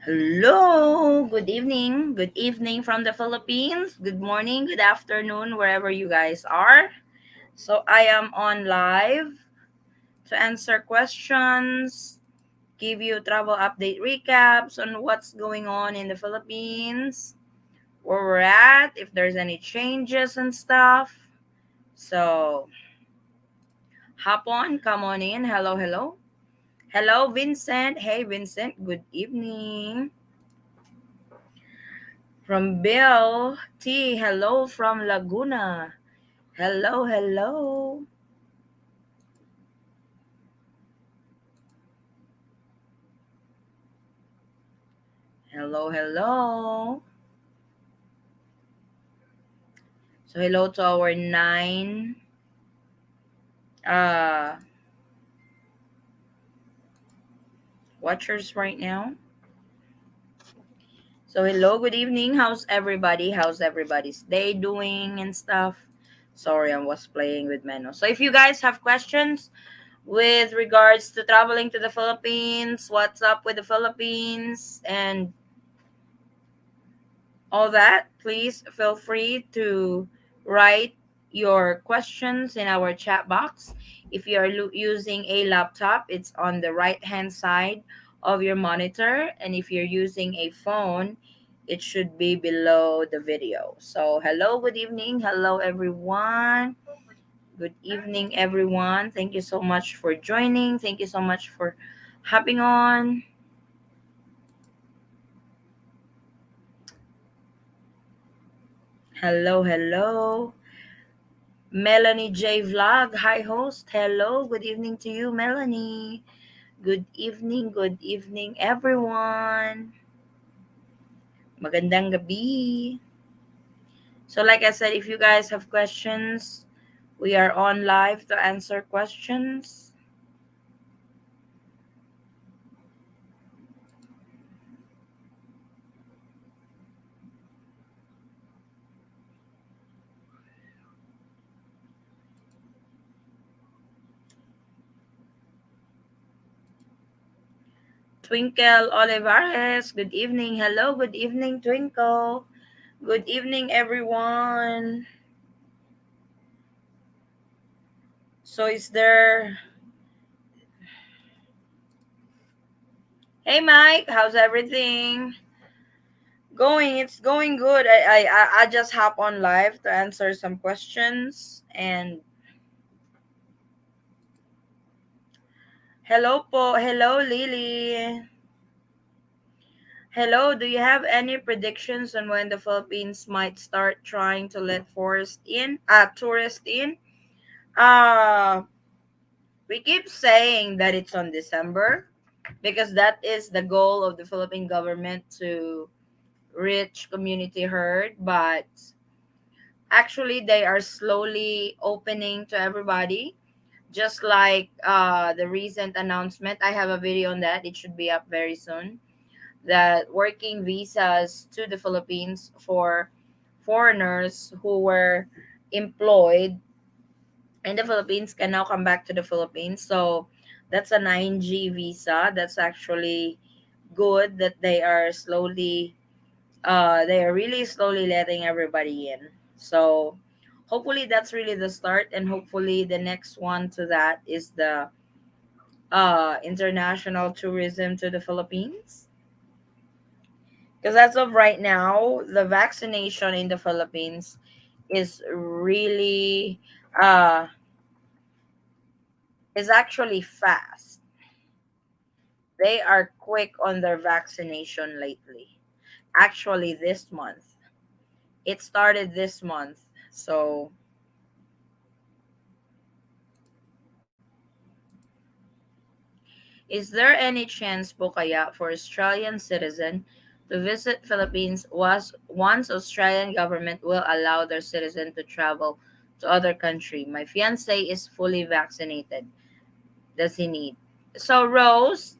Hello, good evening. Good evening from the Philippines. Good morning, good afternoon, wherever you guys are. So, I am on live to answer questions, give you travel update recaps on what's going on in the Philippines, where we're at, if there's any changes and stuff. So, hop on, come on in. Hello, hello. Hello, Vincent. Hey, Vincent. Good evening. From Bill T. Hello from Laguna. Hello, hello. Hello, hello. So hello to our 9 uh watchers right now. So hello, good evening. How's everybody? How's everybody's day doing and stuff? Sorry, I was playing with Meno. So if you guys have questions with regards to traveling to the Philippines, what's up with the Philippines, and all that, please feel free to write your questions in our chat box. If you are using a laptop, it's on the right hand side of your monitor. And if you're using a phone, it should be below the video. So, hello, good evening. Hello, everyone. Good evening, everyone. Thank you so much for joining. Thank you so much for hopping on. Hello, hello. Melanie J Vlog. Hi, host. Hello. Good evening to you, Melanie. Good evening, everyone. Magandang gabi. So, like I said, if you guys have questions, we are on live to answer questions. Twinkle Olivares. Good evening. Hello. Good evening, Twinkle. Good evening, everyone. So, is there. Hey, Mike. How's everything? It's going good. I just hop on live to answer some questions. And hello po, hello Lily. Hello, do you have any predictions on when the Philippines might start trying to let tourists in? Uh we keep saying that it's on December because that is the goal of the Philippine government to reach community herd, but actually they are slowly opening to everybody, just like the recent announcement. I have a video on that. It should be up very soon. That working visas to the Philippines for foreigners who were employed in the Philippines can now come back to the Philippines. So that's a 9G visa. That's actually good that they are really slowly letting everybody in. So hopefully that's really the start, and hopefully the next one to that is the international tourism to the Philippines. Because as of right now, the vaccination in the Philippines is really uh is actually fast. They are quick on their vaccination lately. Actually, this month. It started this month. So, is there any chance po kaya for Australian citizen to visit Philippines was once Australian government will allow their citizen to travel to other country? My fiance is fully vaccinated. Does he need? So Rose,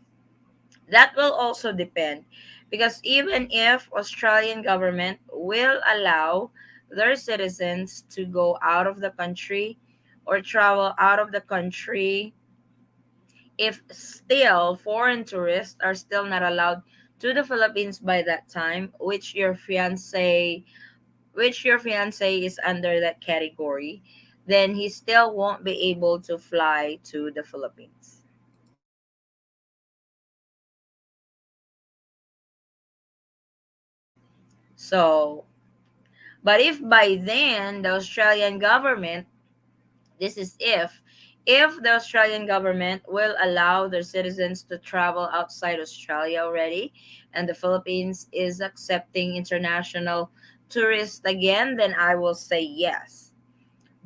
that will also depend because even if Australian government will allow their citizens to go out of the country, or travel out of the country if still foreign tourists are still not allowed to the Philippines by that time, which your fiance is under that category, then he still won't be able to fly to the Philippines. So, but if by then the Australian government, this is if the Australian government will allow their citizens to travel outside Australia already, and the Philippines is accepting international tourists again, then I will say yes.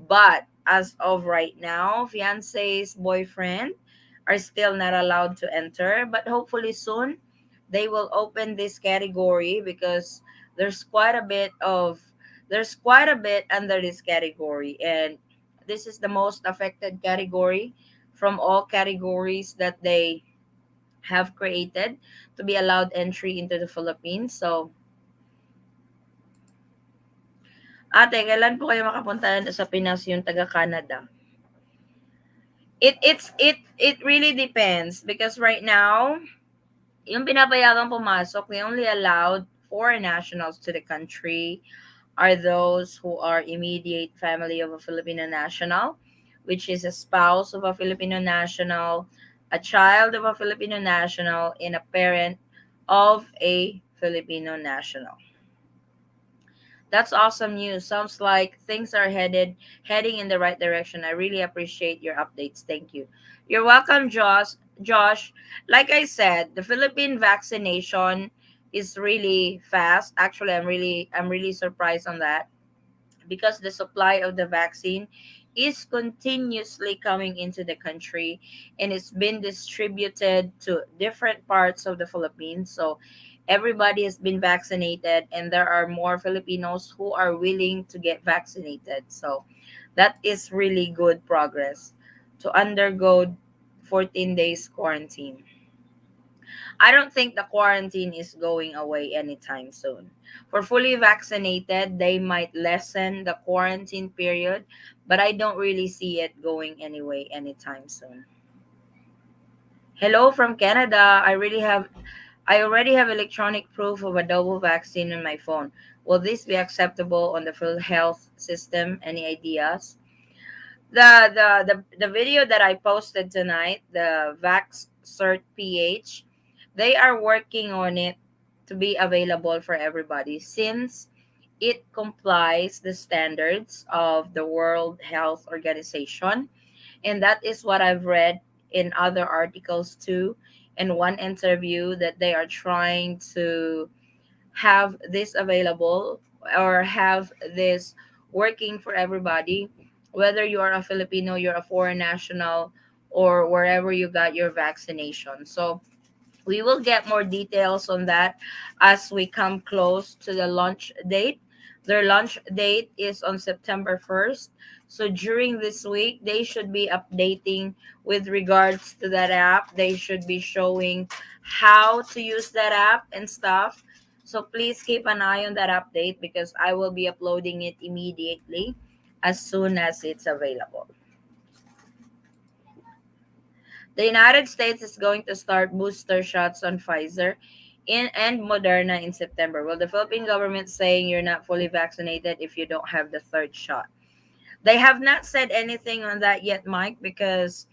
But as of right now, fiance's boyfriend are still not allowed to enter. But hopefully soon they will open this category because there's quite a bit of there's quite a bit under this category, and this is the most affected category from all categories that they have created to be allowed entry into the Philippines. So, ate, kailan po kayo makapunta sa Pinas yung taga Canada? It really depends because right now, yung pinapayagang pumasok, they only allowed foreign nationals to the country are those who are immediate family of a Filipino national, which is a spouse of a Filipino national, a child of a Filipino national, and a parent of a Filipino national. That's awesome news. Sounds like things are heading in the right direction. I really appreciate your updates. Thank you. You're welcome, Josh. Josh, like I said, the Philippine vaccination is really fast. Actually, I'm really surprised on that because the supply of the vaccine is continuously coming into the country, and it's been distributed to different parts of the Philippines. So everybody has been vaccinated, and there are more Filipinos who are willing to get vaccinated. So that is really good progress to undergo 14 days quarantine. I don't think the quarantine is going away anytime soon. For fully vaccinated, they might lessen the quarantine period, but I don't really see it going anyway anytime soon. Hello from Canada. I already have electronic proof of a double vaccine on my phone. Will this be acceptable on the full health system? Any ideas? The video that I posted tonight, the Vax Cert PH, they are working on it to be available for everybody since it complies the standards of the World Health Organization, and that is what I've read in other articles too. In one interview, that they are trying to have this available or have this working for everybody, whether you are a Filipino, you're a foreign national, or wherever you got your vaccination. So we will get more details on that as we come close to the launch date. Their launch date is on September 1st. So during this week, they should be updating with regards to that app. They should be showing how to use that app and stuff. So please keep an eye on that update because I will be uploading it immediately as soon as it's available. The United States is going to start booster shots on Pfizer and Moderna in September. Well, the Philippine government saying you're not fully vaccinated if you don't have the third shot. They have not said anything on that yet, Mike, because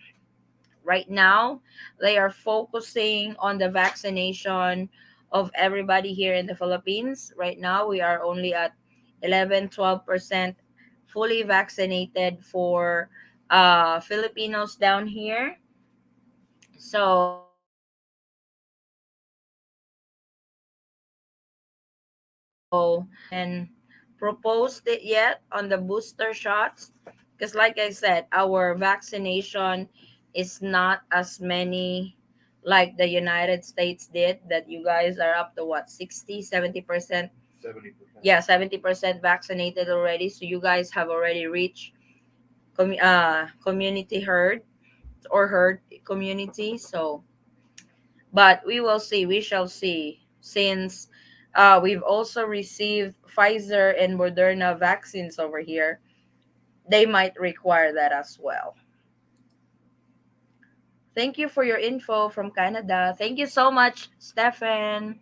right now they are focusing on the vaccination of everybody here in the Philippines. Right now, we are only at 11-12% fully vaccinated for Filipinos down here. So and proposed it yet on the booster shots because like I said, our vaccination is not as many like the United States did, that you guys are up to what, 60-70%. 70%. Yeah, 70% vaccinated already, so you guys have already reached community herd or herd community. So but we will see. We shall see. Since we've also received Pfizer and Moderna vaccines over here. they might require that as well. Thank you for your info from Canada. Thank you so much, Stephen.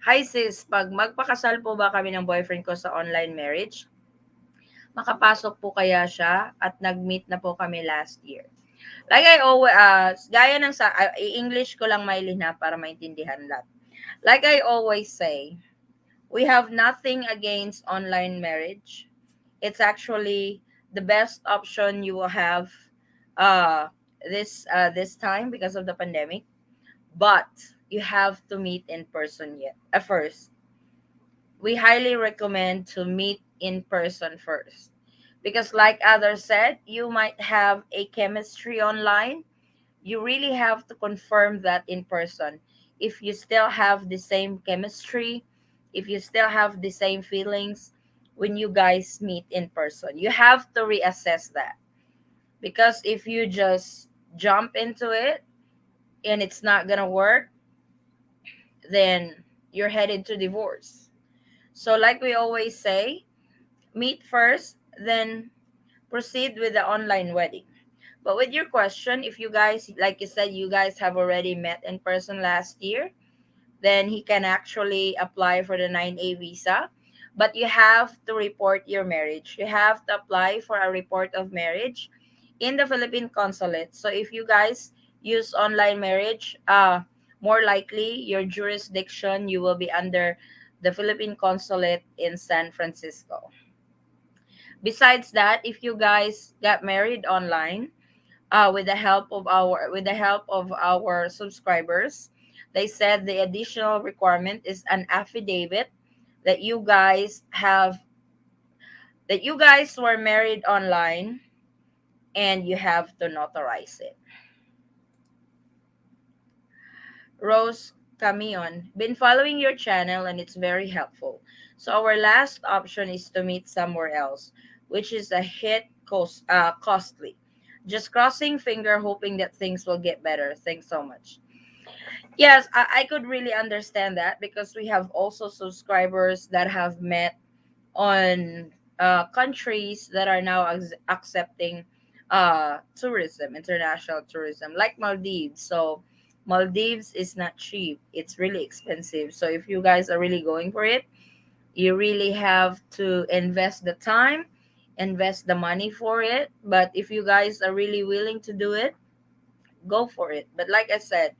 Hi sis, pag magpakasal po ba kami ng boyfriend ko sa online marriage, makapasok po kaya siya at nag-meet na po kami last year. Like I always, gaya ng sa, English ko lang Maylin ha para maintindihan lahat. Like I always say, we have nothing against online marriage. It's actually the best option you will have uh, this time because of the pandemic. But you have to meet in person yet. First, we highly recommend to meet in person first. Because like others said, you might have a chemistry online. You really have to confirm that in person. If you still have the same chemistry, if you still have the same feelings when you guys meet in person, you have to reassess that. Because if you just jump into it and it's not going to work, then you're headed to divorce. So, like we always say, meet first, then proceed with the online wedding. But with your question, if you guys, like you said, you guys have already met in person last year, then he can actually apply for the 9A visa. But you have to report your marriage. You have to apply for a report of marriage in the Philippine consulate. So if you guys use online marriage, more likely your jurisdiction, you will be under the Philippine consulate in San Francisco. Besides that, if you guys got married online, with the help of our subscribers, they said the additional requirement is an affidavit that you guys have that you guys were married online, and you have to notarize it. Rose Camion, been following your channel and it's very helpful. So our last option is to meet somewhere else, which is a hit costly. Just crossing finger, hoping that things will get better. Thanks so much. Yes, I could really understand that because we have also subscribers that have met on countries that are now accepting tourism, international tourism, like Maldives. So Maldives is not cheap; it's really expensive. So if you guys are really going for it, you really have to invest the time, invest the money for it. But if you guys are really willing to do it, go for it. But like I said,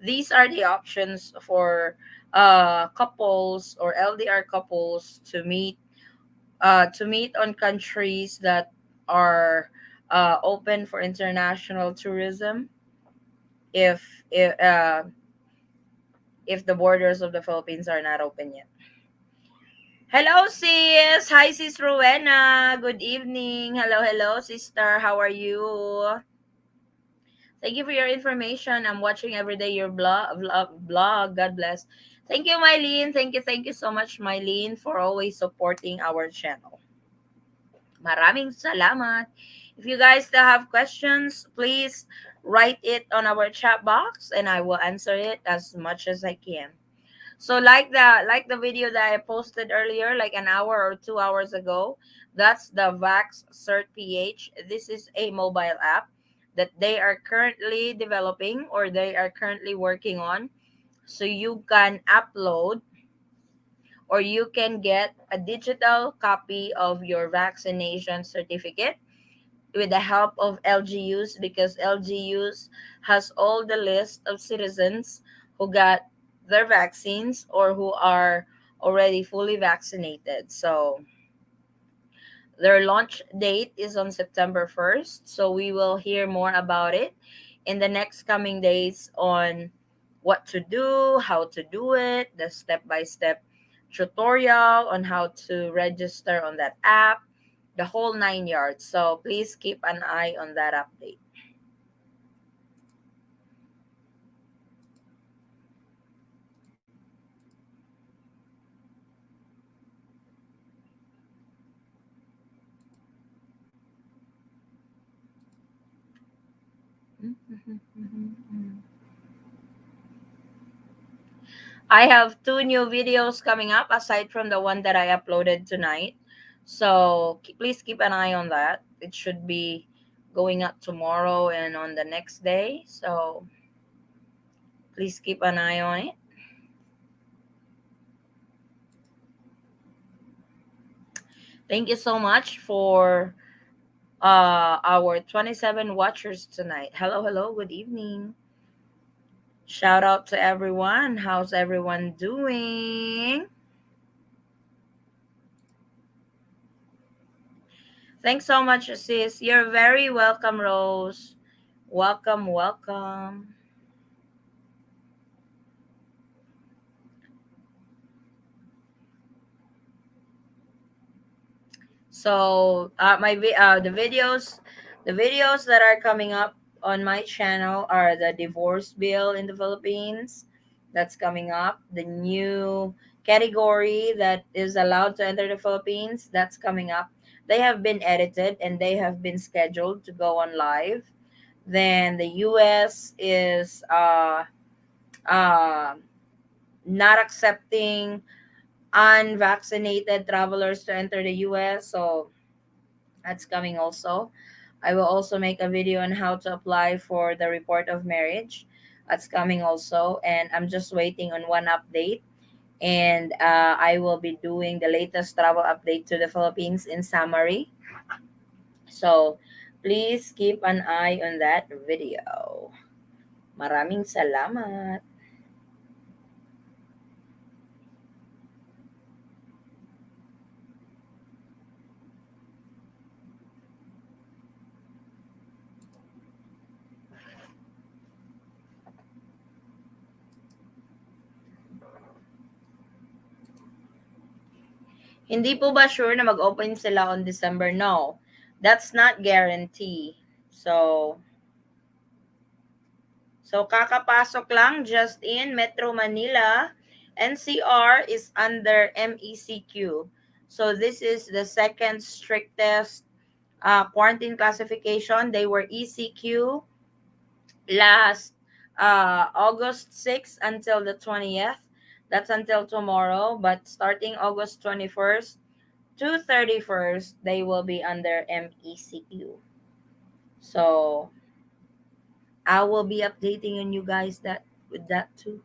these are the options for couples or LDR couples to meet on countries that are open for international tourism if if uh, if the borders of the Philippines are not open yet. Hello sis, hi sis Rowena, good evening. Hello sister, how are you? Thank you for your information. I'm watching every day your blog. God bless. Thank you, Mylene. Thank you so much, Mylene, for always supporting our channel. Maraming salamat. If you guys still have questions, please write it on our chat box and I will answer it as much as I can. So like the video that I posted earlier, like an hour or 2 hours ago, that's the Vax Cert PH. This is a mobile app that they are currently developing or they are currently working on. So you can upload or you can get a digital copy of your vaccination certificate with the help of LGUs because LGUs has all the list of citizens who got their vaccines or who are already fully vaccinated. So their launch date is on September 1st. So we will hear more about it in the next coming days on what to do, how to do it, the step by step tutorial on how to register on that app, the whole 9 yards. So please keep an eye on that update. I have two new videos coming up aside from the one that I uploaded tonight. So please keep an eye on that. It should be going up tomorrow and on the next day. So please keep an eye on it. Thank you so much for our 27 watchers tonight. Hello, hello, good evening. Shout out to everyone. How's everyone doing? Thanks so much, sis. You're very welcome, Rose. Welcome, welcome. So, the videos that are coming up on my channel are the divorce bill in the Philippines. That's coming up. The new category that is allowed to enter the Philippines. That's coming up. They have been edited and they have been scheduled to go on live. Then the U.S. is uh, not accepting unvaccinated travelers to enter the US. So that's coming also. I will also make a video on how to apply for the report of marriage. That's coming also. And I'm just waiting on one update. And I will be doing the latest travel update to the Philippines in summary. So please keep an eye on that video. Maraming salamat. Hindi po ba sure na mag-open sila on December? No. That's not guarantee. So, kakapasok lang just in Metro Manila. NCR is under MECQ. So this is the second strictest quarantine classification. They were ECQ last August 6th until the 20th. That's until tomorrow. But starting August 21st to 31st, they will be under MECQ. So I will be updating on you guys that with that too.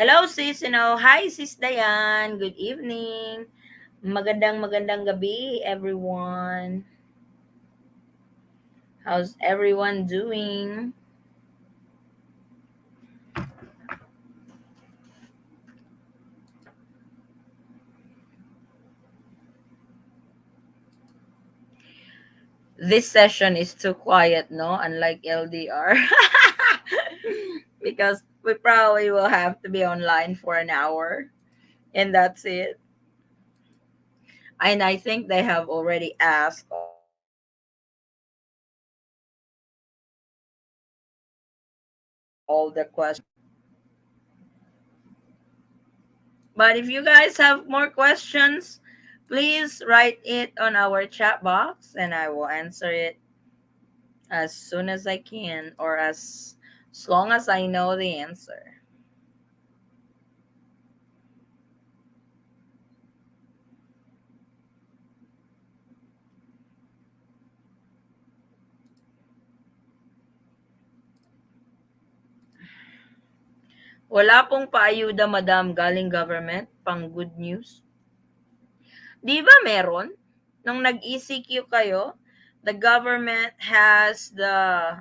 Hello sis, hi sis Dayan. Good evening. Magandang gabi everyone. How's everyone doing? This session is too quiet, no? Unlike LDR. Because we probably will have to be online for an hour and that's it. And I think they have already asked all the questions. But if you guys have more questions, please write it on our chat box and I will answer it as soon as I can or as long as I know the answer. Wala pong paayuda, madam, galing government, pang good news. Di ba meron? Nung nag-ECQ kayo, the government has the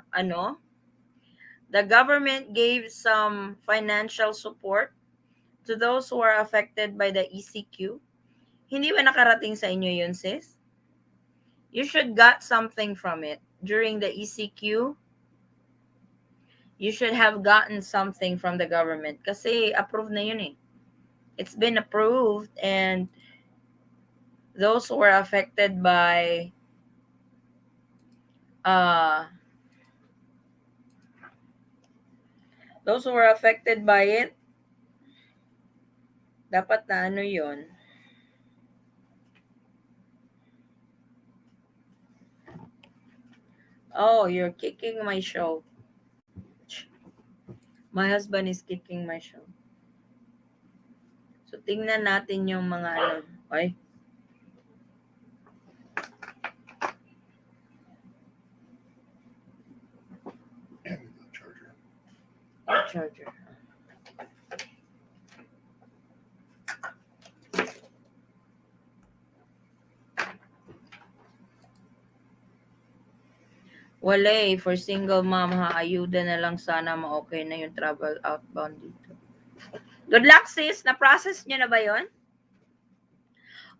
government gave some financial support to those who are affected by the ECQ. Hindi ba nakarating sa inyo yun, sis? You should got something from it. During the ECQ, you should have gotten something from the government kasi approved na yun eh. It's been approved and those who were affected by uh those who were affected by it, dapat na ano yun. Oh, you're kicking my show. My husband is kicking my show. So, tingnan natin yung mga ano. Ay, charger. Wala eh. For single mom ha, ayuda na lang sana ma-okay na yung travel outbound dito. Good luck sis! Na-process nyo na ba yon?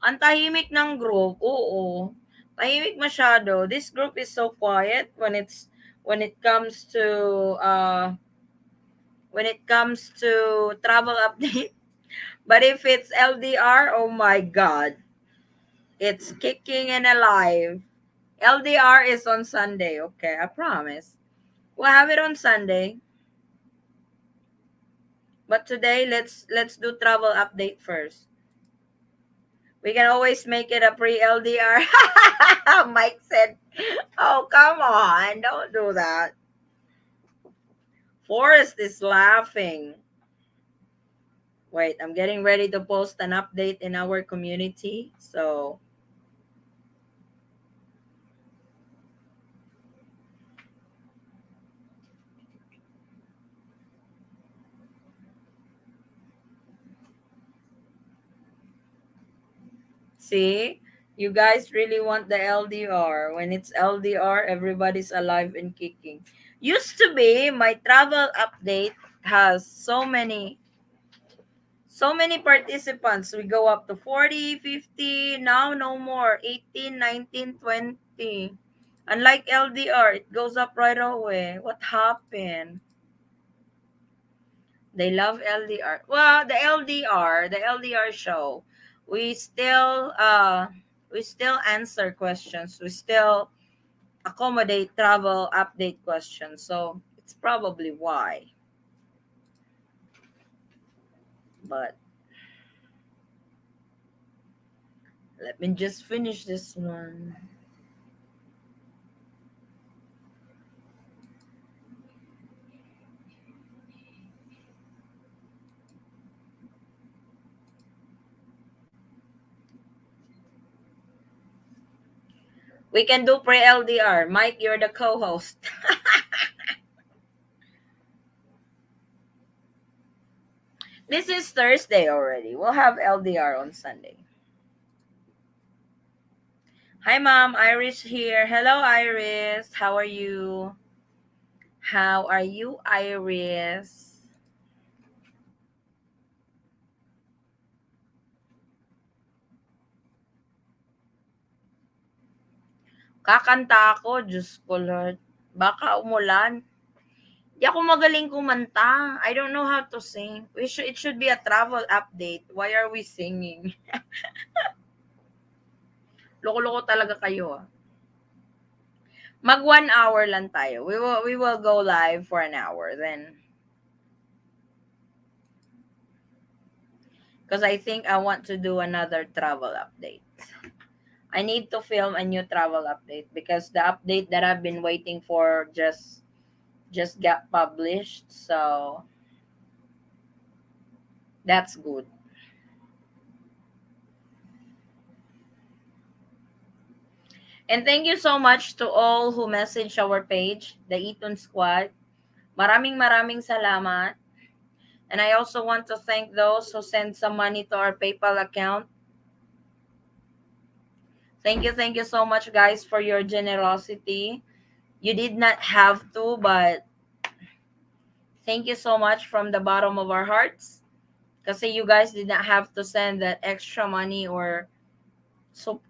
Ang tahimik ng group, oo. Tahimik masyado. This group is so quiet when it comes to uh when it comes to travel update. But if it's LDR, oh my god, it's kicking and alive. LDR is on Sunday, okay? I promise. We'll have it on Sunday. But today, let's do travel update first. We can always make it a pre-LDR. Mike said, "Oh, come on, don't do that." Forrest is laughing. Wait, I'm getting ready to post an update in our community. So, see, you guys really want the LDR. When it's LDR, everybody's alive and kicking. Used to be, my travel update has so many participants. We go up to 40, 50. Now no more. 18, 19, 20. Unlike LDR, it goes up right away. What happened? They love LDR. Well, the LDR show, we still answer questions. We still accommodate travel update questions. So it's probably why. But let me just finish this one. We can do pre-LDR. Mike, you're the co-host. This is Thursday already. We'll have LDR on Sunday. Hi, Mom. Iris here. Hello, Iris. How are you? How are you, Iris? Kakanta ako. Diyos ko, Lord. Baka umulan. Di ako magaling kumanta. I don't know how to sing. It should be a travel update. Why are we singing? Loko-loko talaga kayo, ah. Mag 1 hour lang tayo. We will go live for an hour then. Because I think I want to do another travel update. I need to film a new travel update because the update that I've been waiting for just got published. So that's good. And thank you so much to all who messaged our page, the Eaton Squad. Maraming salamat. And I also want to thank those who sent some money to our PayPal account. Thank you so much, guys, for your generosity. You did not have to, but thank you so much from the bottom of our hearts. Because you guys did not have to send that extra money or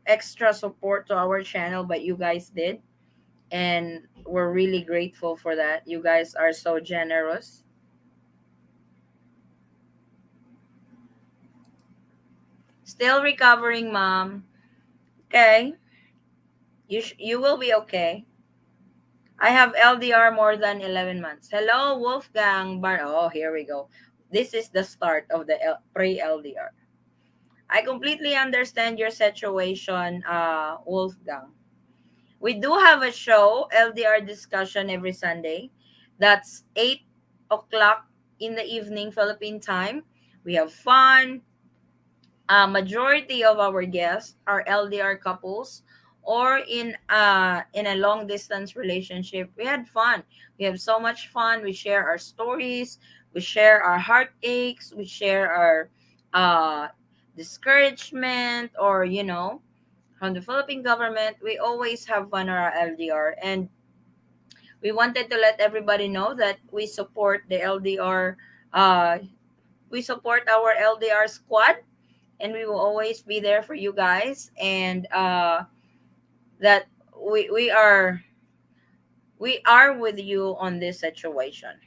extra support to our channel, but you guys did. And we're really grateful for that. You guys are so generous. Still recovering, Mom. Okay. You will be okay. I have LDR more than 11 months. Hello, Wolfgang Bar. Oh, here we go. This is the start of the pre-LDR. I completely understand your situation, Wolfgang. We do have a show, LDR discussion, every Sunday. That's 8 o'clock in the evening, Philippine time. We have fun. Majority of our guests are LDR couples or in a long distance relationship, we had fun. We have so much fun. We share our stories, we share our heartaches, we share our uh discouragement, or from the Philippine government. We always have fun on our LDR, and we wanted to let everybody know that we support the LDR. We support our LDR squad, and we will always be there for you guys, and that we are with you on this situation.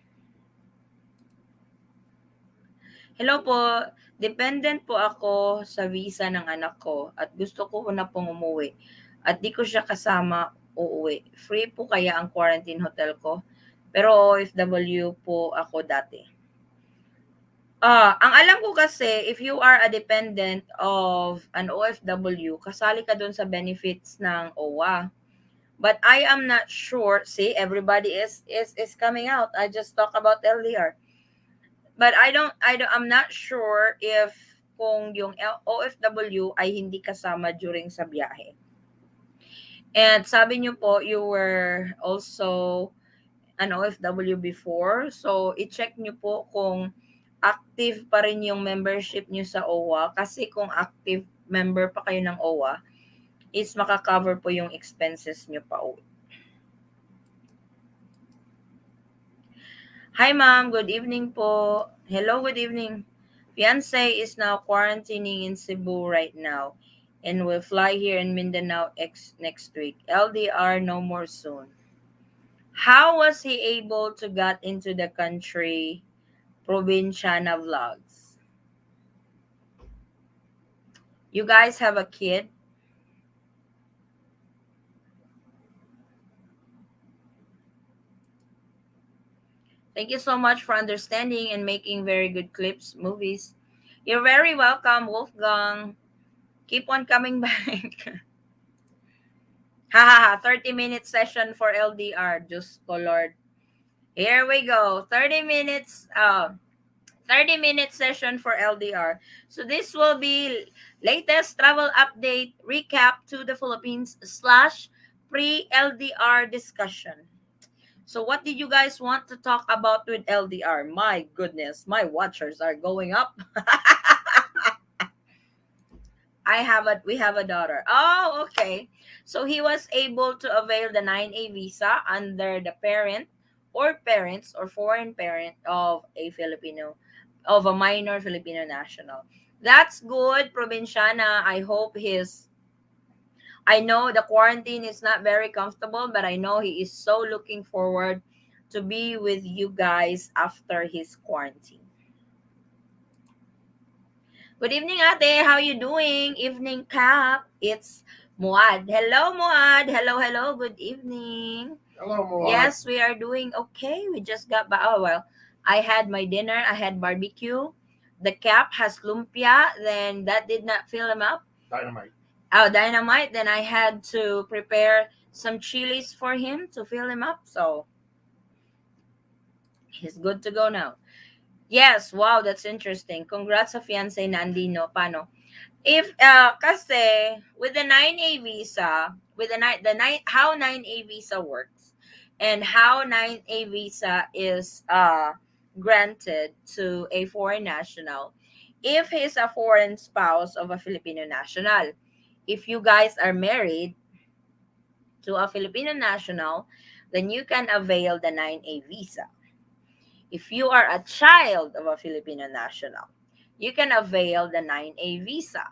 Hello po, dependent po ako sa visa ng anak ko at gusto ko na pong umuwi at di ko siya kasama uuwi. Free po kaya ang quarantine hotel ko? Pero OFW po ako dati. Ang alam ko kasi, if you are a dependent of an OFW, kasali ka dun sa benefits ng OWA. But I am not sure. See, everybody is coming out. I just talk about LDR. But I'm not sure if kung yung OFW ay hindi kasama during sa biyahe. And sabi niyo po, you were also an OFW before. So, i-check niyo po kung active pa rin yung membership niyo sa OWA. Kasi kung active member pa kayo ng OWA, is makakover po yung expenses niyo pa uwi. Hi ma'am, good evening po. Hello, good evening. Fiancé is now quarantining in Cebu right now and will fly here in Mindanao next week. LDR no more soon. How was he able to get into the country? Provinciana Vlogs. You guys have a kid? Thank you so much for understanding and making very good clips, movies. You're very welcome, Wolfgang. Keep on coming back. Ha 30-minute session for LDR. Just Lord. Here we go. 30 minute session for LDR. So this will be latest travel update recap to the Philippines / pre-LDR discussion. So what did you guys want to talk about with LDR? My goodness, my watchers are going up. We have a daughter. Oh, okay. So he was able to avail the 9A visa under the parents or foreign parent of a minor Filipino national. That's good, Provinciana. I know the quarantine is not very comfortable, but I know he is so looking forward to be with you guys after his quarantine. Good evening, ate. How you doing? Evening, Cap. It's Muad. Hello, Muad. Hello. Good evening. Hello, Moab. Yes, we are doing okay. We just got back. Oh, well, I had my dinner. I had barbecue. The Cap has lumpia. Then that did not fill him up. Dynamite. Oh, dynamite. Then I had to prepare some chilies for him to fill him up. So he's good to go now. Yes, wow, that's interesting. Congrats sa fiancé na Andino. Paano? If kasi with the 9A visa, with the how 9A visa works and how 9A visa is granted to a foreign national if he's a foreign spouse of a Filipino national. If you guys are married to a Filipino national, then you can avail the 9A visa. If you are a child of a Filipino national, you can avail the 9A visa.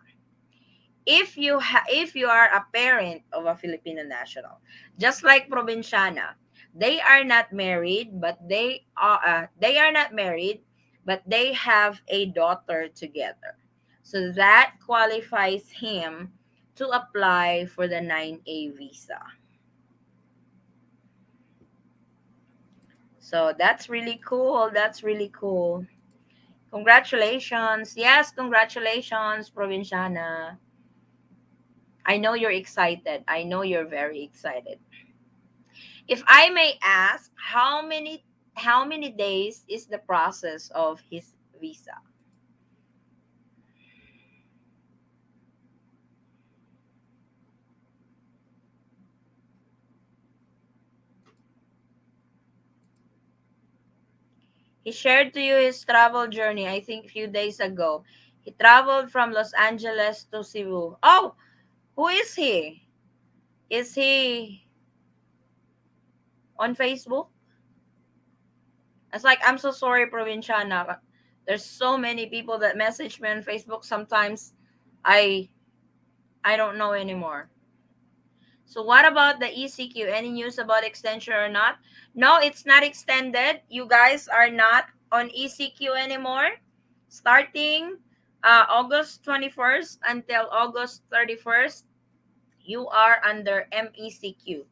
If you are a parent of a Filipino national, just like Provinciana, they are not married, but they are not married, but they have a daughter together. So that qualifies him to apply for the 9A visa. So that's really cool. That's really cool. Congratulations. Yes, congratulations, Provinciana. I know you're excited. I know you're very excited. If I may ask, how many days is the process of his visa? He shared to you his travel journey, I think, few days ago. He traveled from Los Angeles to Cebu. Oh, who is he? Is he on Facebook? It's like, I'm so sorry, Provinciana. There's so many people that message me on Facebook. Sometimes I I don't know anymore. So what about the ECQ? Any news about extension or not? No, it's not extended. You guys are not on ECQ anymore. Starting August 21st until August 31st, you are under MECQ.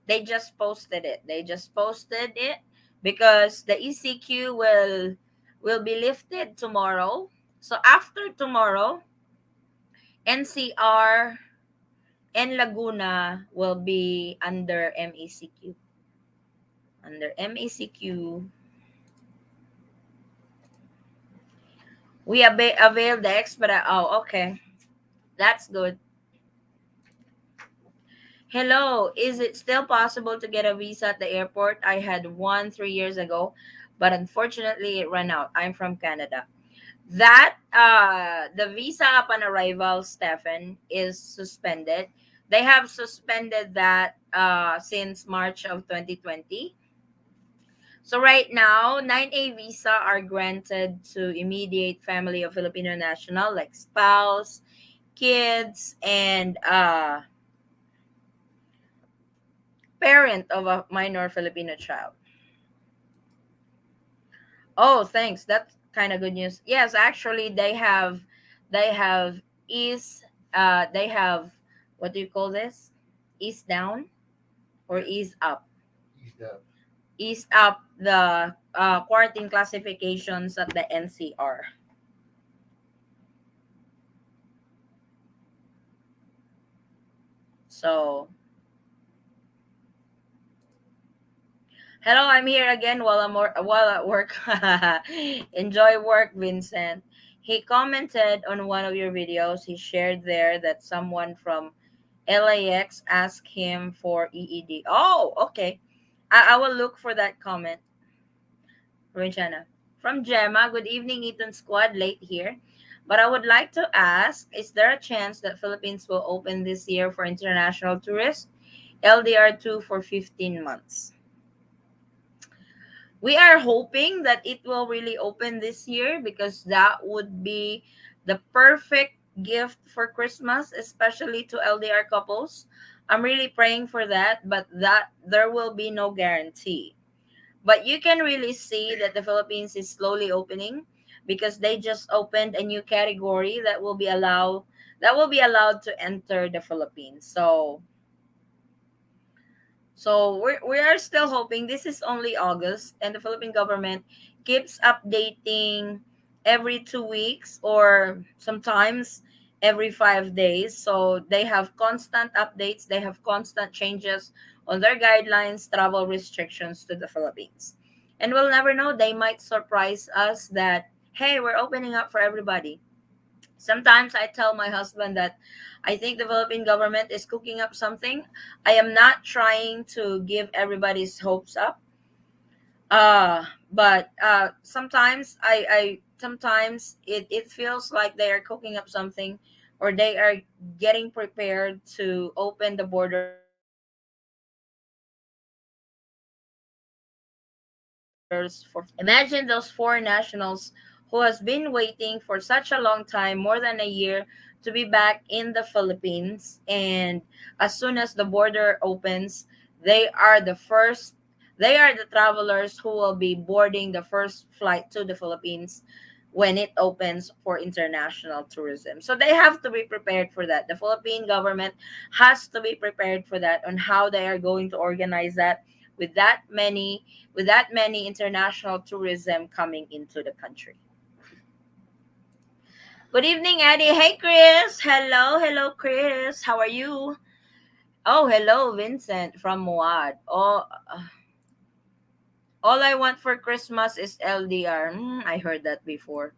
They just posted it. They just posted it because the ECQ will be lifted tomorrow. So after tomorrow, NCR and Laguna will be under MECQ. Under MECQ, we avail the expedite. Oh, okay. That's good. Hello, is it still possible to get a visa at the airport? I had one 3 years ago, but unfortunately it ran out. I'm from Canada. That the visa upon arrival, Stefan, is suspended. They have suspended that since March of 2020. So right now, 9A visa are granted to immediate family of Filipino national like spouse, kids, and parent of a minor Filipino child. Oh, thanks. That's kind of good news. Yes, actually, they have ease. They have, what do you call this? Ease down or ease up? Ease up the quarantine classifications at the NCR. So, hello, I'm here again while at work. Enjoy work, Vincent. He commented on one of your videos. He shared there that someone from LAX asked him for EED. Oh, okay. I will look for that comment. Regina. From Gemma, good evening, Eaton Squad, late here. But I would like to ask, is there a chance that Philippines will open this year for international tourists? LDR2 for 15 months. We are hoping that it will really open this year because that would be the perfect gift for Christmas, especially to LDR couples. I'm really praying for that, but that there will be no guarantee. But you can really see that the Philippines is slowly opening because they just opened a new category that will be allowed to enter the Philippines. So we are still hoping. This is only August, and the Philippine government keeps updating every 2 weeks or sometimes every 5 days. So they have constant updates, they have constant changes on their guidelines, travel restrictions to the Philippines. And we'll never know, they might surprise us that, hey, we're opening up for everybody. Sometimes I tell my husband that I think the Philippine government is cooking up something. I am not trying to give everybody's hopes up. But sometimes sometimes it feels like they are cooking up something or they are getting prepared to open the borders for Philippines. Imagine those foreign nationals who has been waiting for such a long time, more than a year, to be back in the Philippines. And as soon as the border opens, they are they are the travelers who will be boarding the first flight to the Philippines when it opens for international tourism. So they have to be prepared for that. The Philippine government has to be prepared for that on how they are going to organize that with that many international tourism coming into the country. Good evening, Eddie. Hey, Chris. Hello, Chris. How are you? Oh, hello, Vincent from Muad. Oh, all I want for Christmas is LDR. I heard that before.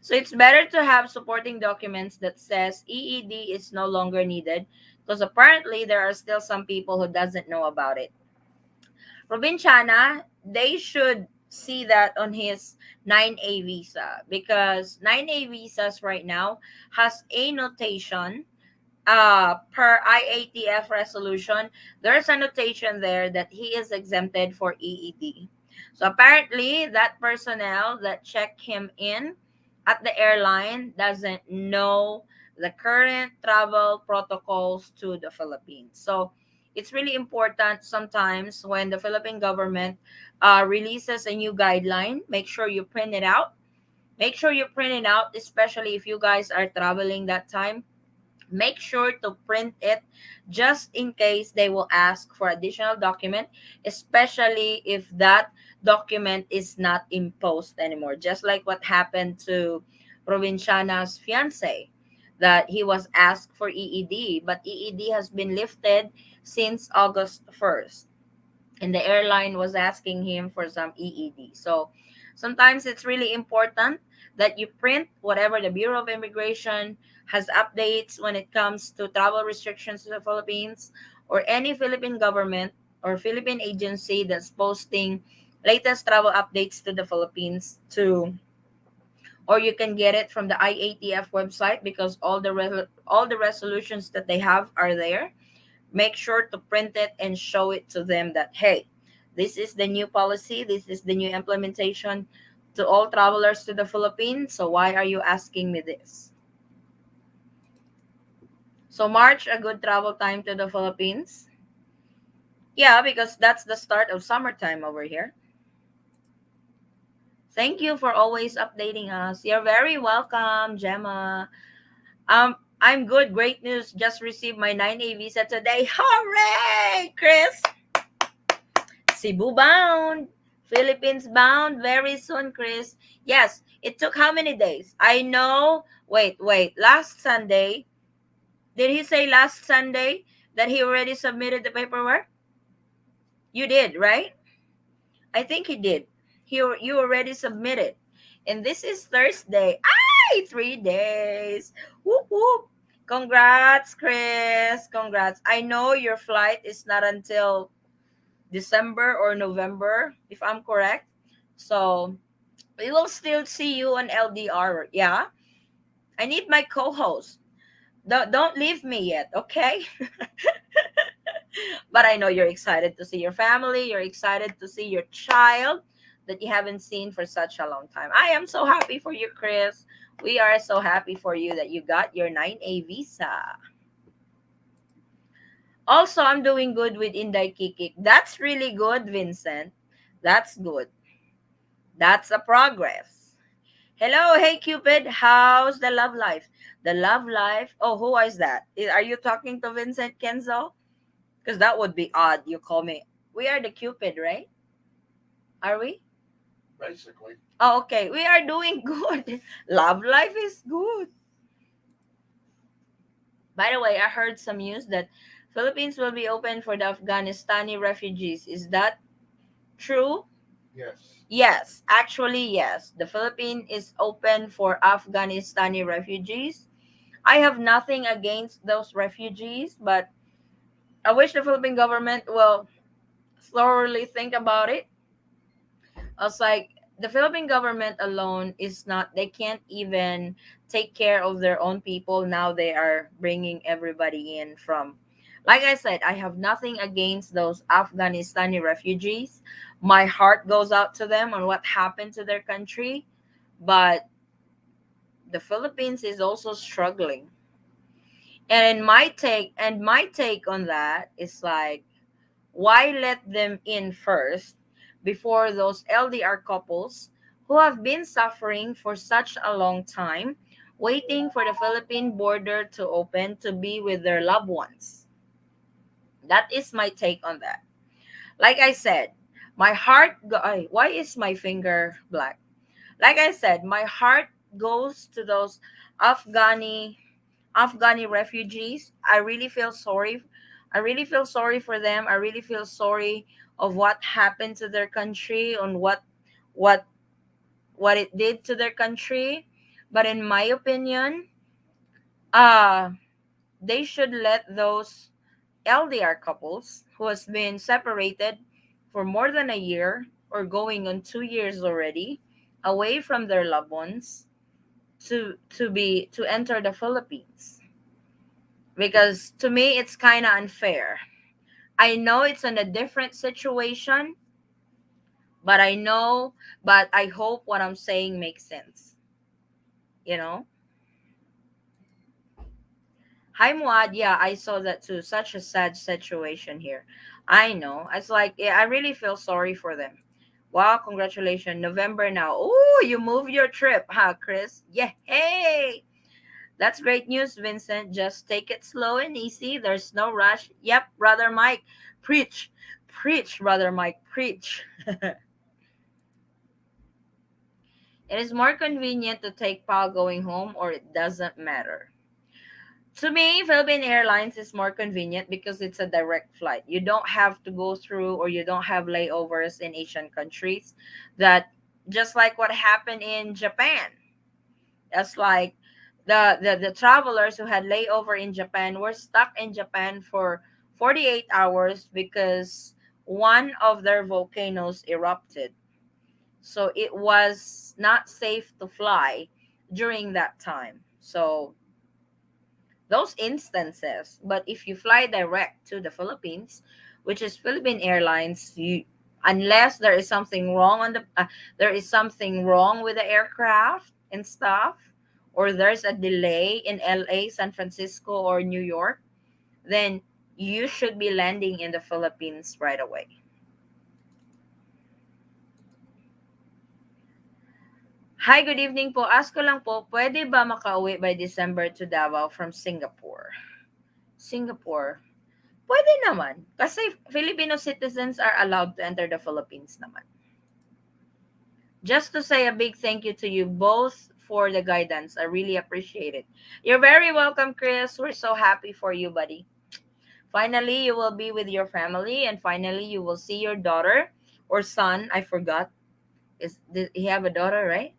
So it's better to have supporting documents that says EED is no longer needed because apparently there are still some people who doesn't know about it. Provinciana, they should see that on his 9A visa, because 9A visas right now has a notation, per IATF resolution. There's a notation there that he is exempted for EED. So apparently that personnel that check him in at the airline doesn't know the current travel protocols to the Philippines. So it's really important sometimes when the Philippine government releases a new guideline, make sure you print it out. Make sure you print it out, especially if you guys are traveling that time. Make sure to print it just in case they will ask for additional document, especially if that document is not imposed anymore, just like what happened to Provinciana's fiance, that he was asked for EED, but EED has been lifted since August 1st, and the airline was asking him for some EED. So sometimes it's really important that you print whatever the Bureau of Immigration has updates when it comes to travel restrictions to the Philippines, or any Philippine government or Philippine agency that's posting latest travel updates to the Philippines, to, or you can get it from the IATF website, because all the resolutions that they have are there. Make sure to print it and show it to them that, hey, this is the new policy, this is the new implementation to all travelers to the Philippines, so why are you asking me this? So March, a good travel time to the Philippines. Yeah, because that's the start of summertime over here. Thank you for always updating us. You're very welcome, Gemma. I'm good. Great news. Just received my 9A visa today. Hooray, Chris! Cebu bound. Philippines bound very soon, Chris. Yes, it took how many days? I know. Wait. Last Sunday. Did he say last Sunday that he already submitted the paperwork? You did, right? I think he did. You already submitted. And this is Thursday. Ay, 3 days. Whoop whoop. Congrats, Chris. Congrats. I know your flight is not until December or November, if I'm correct. So we will still see you on LDR. Yeah. I need my co-host. Don't leave me yet, okay? But I know you're excited to see your family. You're excited to see your child that you haven't seen for such a long time. I am so happy for you, Chris. We are so happy for you that you got your 9A visa. Also, I'm doing good with Inday Kikik. That's really good, Vincent. That's good. That's a progress. Hello, hey Cupid. How's the love life? The love life. Oh, who is that? Are you talking to Vincent Kenzo? Because that would be odd. You call me. We are the Cupid, right? Are we? Basically. Oh, okay. We are doing good. Love life is good. By the way, I heard some news that Philippines will be open for the Afghanistani refugees. Is that true? Yes. Yes, actually, yes. The Philippines is open for Afghanistani refugees. I have nothing against those refugees, but I wish the Philippine government will thoroughly think about it. I was like, the Philippine government alone is not, they can't even take care of their own people. Now they are bringing everybody in from, like I said, I have nothing against those Afghanistani refugees. My heart goes out to them on what happened to their country, but the Philippines is also struggling. And my take on that is like, why let them in first before those LDR couples who have been suffering for such a long time, waiting for the Philippine border to open to be with their loved ones? That is my take on that. Like I said, my heart ay, why is my finger black? Like I said, my heart goes to those Afghani refugees. I really feel sorry. I really feel sorry for them. I really feel sorry of what happened to their country, on what what it did to their country. But in my opinion, uh they should let those LDR couples who has been separated for more than a year or going on 2 years already away from their loved ones to enter the Philippines. Because to me it's kind of unfair. I know it's in a different situation, but I hope what I'm saying makes sense. You know? Hi Muad, yeah, I saw that too. Such a sad situation here. I know. It's like yeah, I really feel sorry for them. Wow, congratulations. November now. Oh, you moved your trip, huh, Chris? Yeah, hey. That's great news, Vincent. Just take it slow and easy. There's no rush. Yep, brother Mike. Preach. Preach, brother Mike. Preach. It is more convenient to take PAL going home, or it doesn't matter. To me, Philippine Airlines is more convenient because it's a direct flight. You don't have to go through, or you don't have layovers in Asian countries. That just like what happened in Japan. That's like the travelers who had layover in Japan were stuck in Japan for 48 hours because one of their volcanoes erupted. So it was not safe to fly during that time. So those instances, but if you fly direct to the Philippines, which is Philippine Airlines, you unless there is something wrong on the there is something wrong with the aircraft and stuff, or there's a delay in LA, San Francisco, or New York, then you should be landing in the Philippines right away. Hi, good evening po. Ask ko lang po, pwede ba makauwi by December to Davao from Singapore? Singapore. Pwede naman. Kasi Filipino citizens are allowed to enter the Philippines naman. Just to say a big thank you to you both for the guidance. I really appreciate it. You're very welcome, Chris. We're so happy for you, buddy. Finally, you will be with your family, and finally, you will see your daughter or son. I forgot. Did he have a daughter, right?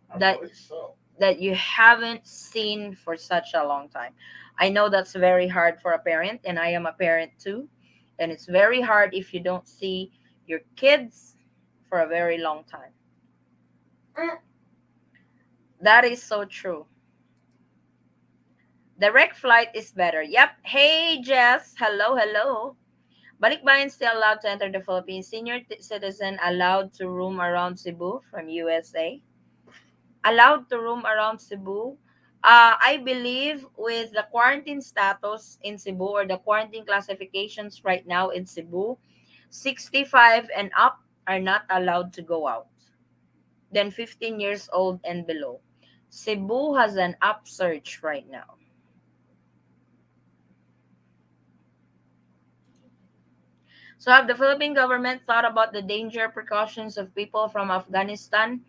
I That believe so. that you haven't seen for such a long time. I know that's very hard for a parent, and I am a parent too. And it's very hard if you don't see your kids for a very long time. That is so true. Direct flight is better. Yep. Hey, Jess. Hello, hello. Balikbayan still allowed to enter the Philippines. Senior citizen allowed to roam around Cebu from USA. Allowed to roam around Cebu. I believe with the quarantine status in Cebu, or the quarantine classifications right now in Cebu, 65 and up are not allowed to go out. Then 15 years old and below. Cebu has an upsurge right now. So have the Philippine government thought about the danger precautions of people from Afghanistan?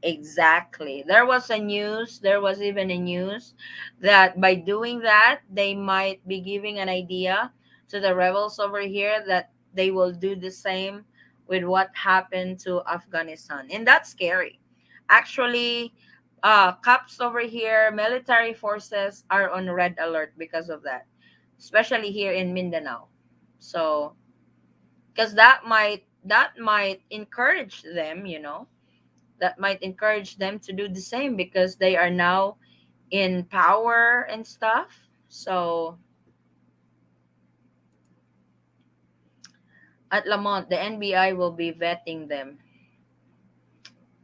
Exactly. There was even a news that by doing that, they might be giving an idea to the rebels over here that they will do the same with what happened to Afghanistan. And that's scary. Actually, cops over here, military forces are on red alert because of that, especially here in Mindanao. So, because that might encourage them, that might encourage them to do the same because they are now in power and stuff. So at Lamont, the NBI will be vetting them.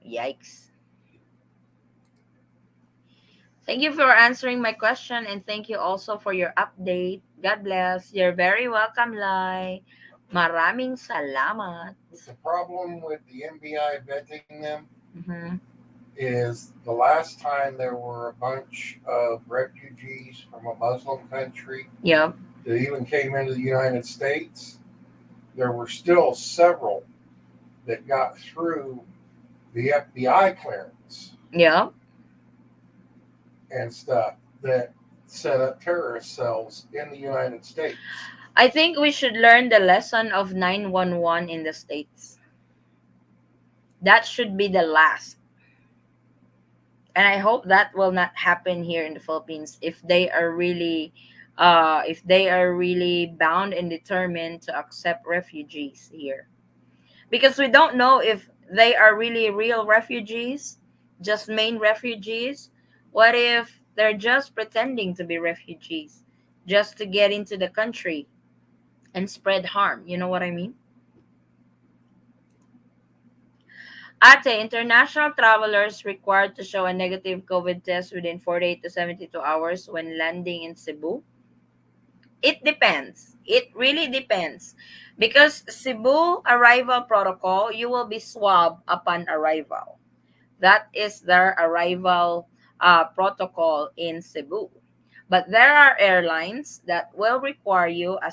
Yikes. Thank you for answering my question, and thank you also for your update. God bless. You're very welcome, Lai. Maraming salamat. But the problem with the MBI vetting them Mm-hmm. is the last time there were a bunch of refugees from a Muslim country Yep. that even came into the United States, there were still several that got through the FBI clearance Yep. and stuff that set up terrorist cells in the United States. I think we should learn the lesson of 911 in the States. That should be the last. And I hope that will not happen here in the Philippines if they are really if they are really bound and determined to accept refugees here, because we don't know if they are really real refugees, just main refugees. What if they're just pretending to be refugees just to get into the country and spread harm? You know what I mean? Ate, international travelers required to show a negative COVID test within 48 to 72 hours when landing in Cebu. It depends. It really depends. Because Cebu arrival protocol, you will be swabbed upon arrival. That is their arrival protocol in Cebu. But there are airlines that will require you a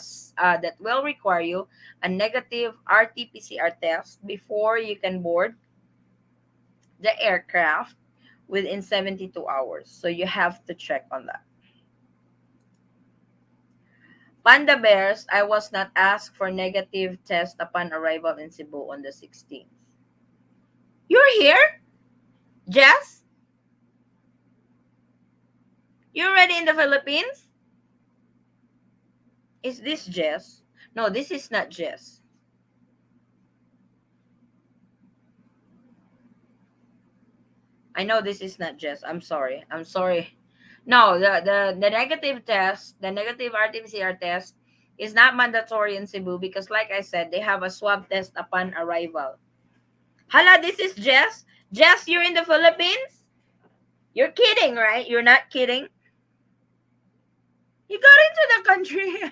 negative RT-PCR test before you can board the aircraft within 72 hours. So you have to check on that. Panda Bears, I was not asked for negative test upon arrival in Cebu on the 16th. You're here, Jess? You're already in the Philippines? Is this Jess? No, this is not Jess. I know this is not Jess. I'm sorry. I'm sorry. No, the negative test, the negative RT-PCR test is not mandatory in Cebu because, like I said, they have a swab test upon arrival. Hala, this is Jess. Jess, you're in the Philippines? You're kidding, right? You're not kidding. You got into the country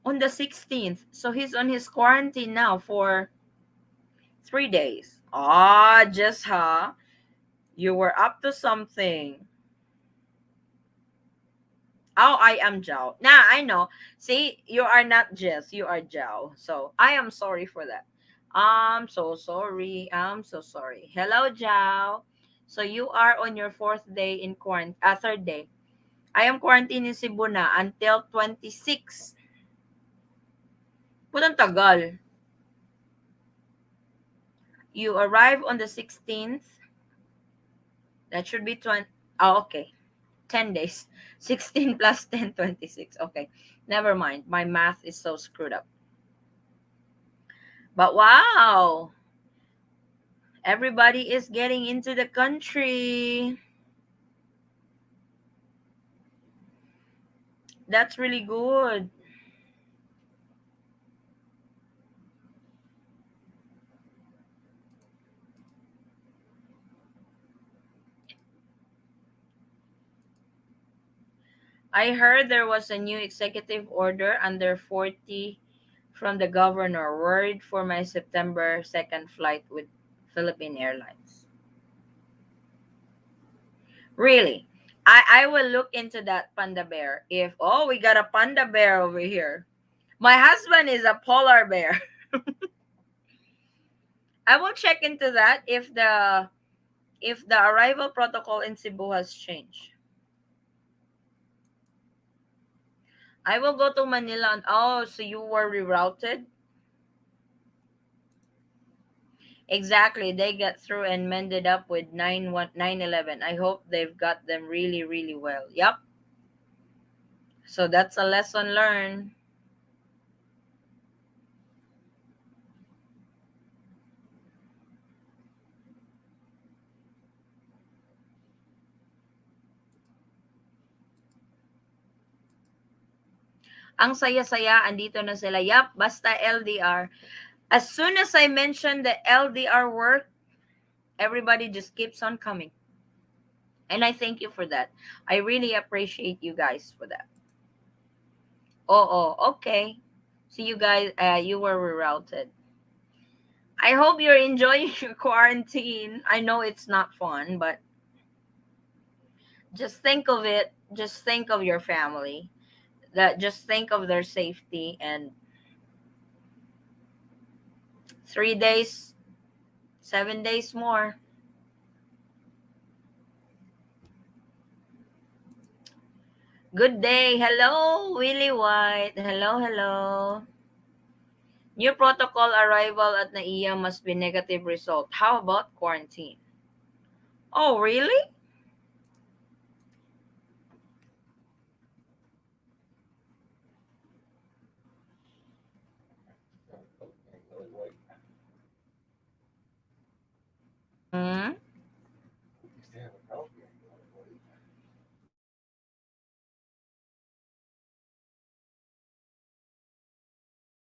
on the 16th. So he's on his quarantine now for 3 days. Ah, just huh? You were up to something. Oh, I am Zhao. Nah, I know. See, you are not Jess. You are Zhao. So I am sorry for that. I'm so sorry. I'm so sorry. Hello, Zhao. So you are on your fourth day in quarantine. Third day. I am quarantined in Cebu na until 26. Putang tagal. You arrive on the 16th. That should be 20. Oh, okay. 10 days. 16 plus 10, 26. Okay. Never mind. My math is so screwed up. But wow. Everybody is getting into the country. That's really good. I heard there was a new executive order under 40 from the governor. Word for my September 2nd flight with Philippine Airlines. Really? I will look into that panda bear. If oh we got a panda bear over here. My husband is a polar bear. I will check into that if the arrival protocol in Cebu has changed. I will go to Manila and oh, so you were rerouted? Exactly. They got through and mended up with 911. I hope they've got them really, really well. Yep. So that's a lesson learned. Ang saya-saya, andito na sila. Yup, basta LDR. As soon as I mention the LDR work, everybody just keeps on coming. And I thank you for that. I really appreciate you guys for that. Oh, okay. So you guys, you were rerouted. I hope you're enjoying your quarantine. I know it's not fun, but just think of it. Just think of your family. That just think of their safety and 3 days, 7 days more. Good day. Hello, Willie White. Hello, hello. New protocol arrival at NAIA must be negative result. How about quarantine? Oh, really?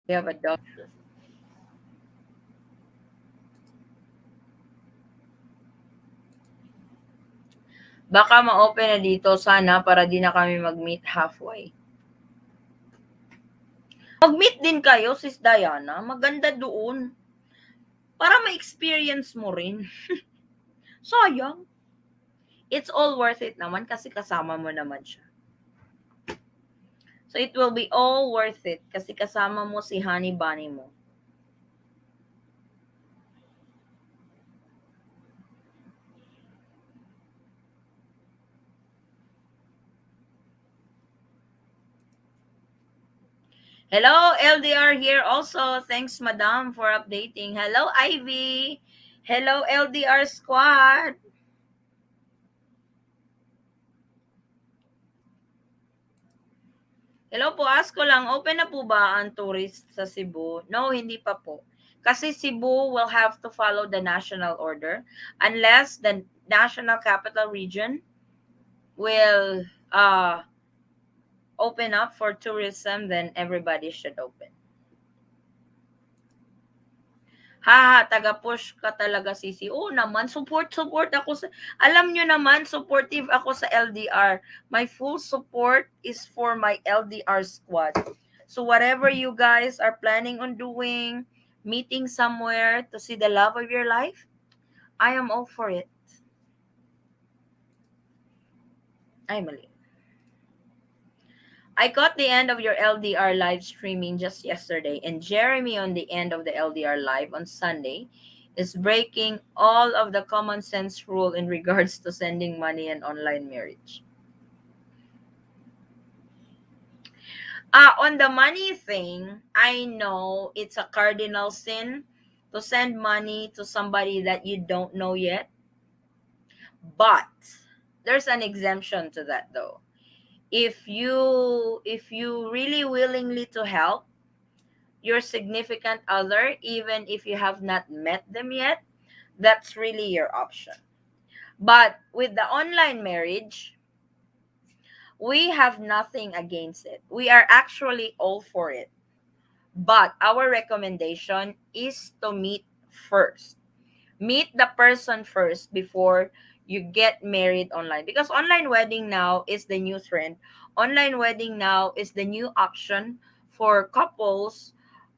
We have a dog. Baka ma-open na dito sana para di na kami mag-meet halfway. Mag-meet din kayo, sis Diana. Maganda doon. Para ma-experience mo rin. Sayang. It's all worth it naman kasi kasama mo naman siya. So it will be all worth it kasi kasama mo si honey bunny mo. Hello, LDR here also. Thanks, Madam, for updating. Hello, Ivy. Hello, LDR squad. Hello po, ask ko lang, open na po ba ang tourist sa Cebu? No, hindi pa po. Kasi Cebu will have to follow the national order unless the National Capital Region will open up for tourism, then everybody should open. Ha, taga-push ka talaga, Sisi. Oo naman, support ako sa... Alam nyo naman, supportive ako sa LDR. My full support is for my LDR squad. So whatever you guys are planning on doing, meeting somewhere to see the love of your life, I am all for it. Ay, mali. I caught the end of your LDR live streaming just yesterday, and Jeremy on the end of the LDR live on Sunday is breaking all of the common sense rule in regards to sending money and online marriage. On the money thing, I know it's a cardinal sin to send money to somebody that you don't know yet, but there's an exemption to that though. If you really willingly to help your significant other, even if you have not met them yet, that's really your option. But with the online marriage, we have nothing against it. We are actually all for it. But our recommendation is to meet first. Meet the person first before you get married online, because online wedding now is the new trend. Online wedding now is the new option for couples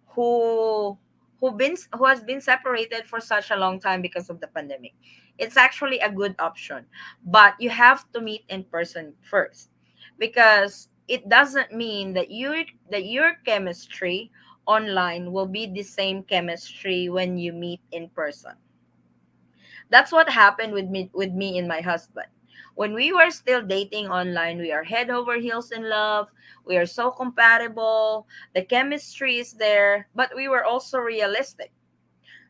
who who has been separated for such a long time because of the pandemic. It's actually a good option, but you have to meet in person first, because it doesn't mean that your chemistry online will be the same chemistry when you meet in person. That's what happened with me and my husband. When we were still dating online, we are head over heels in love. We are so compatible. The chemistry is there, but we were also realistic.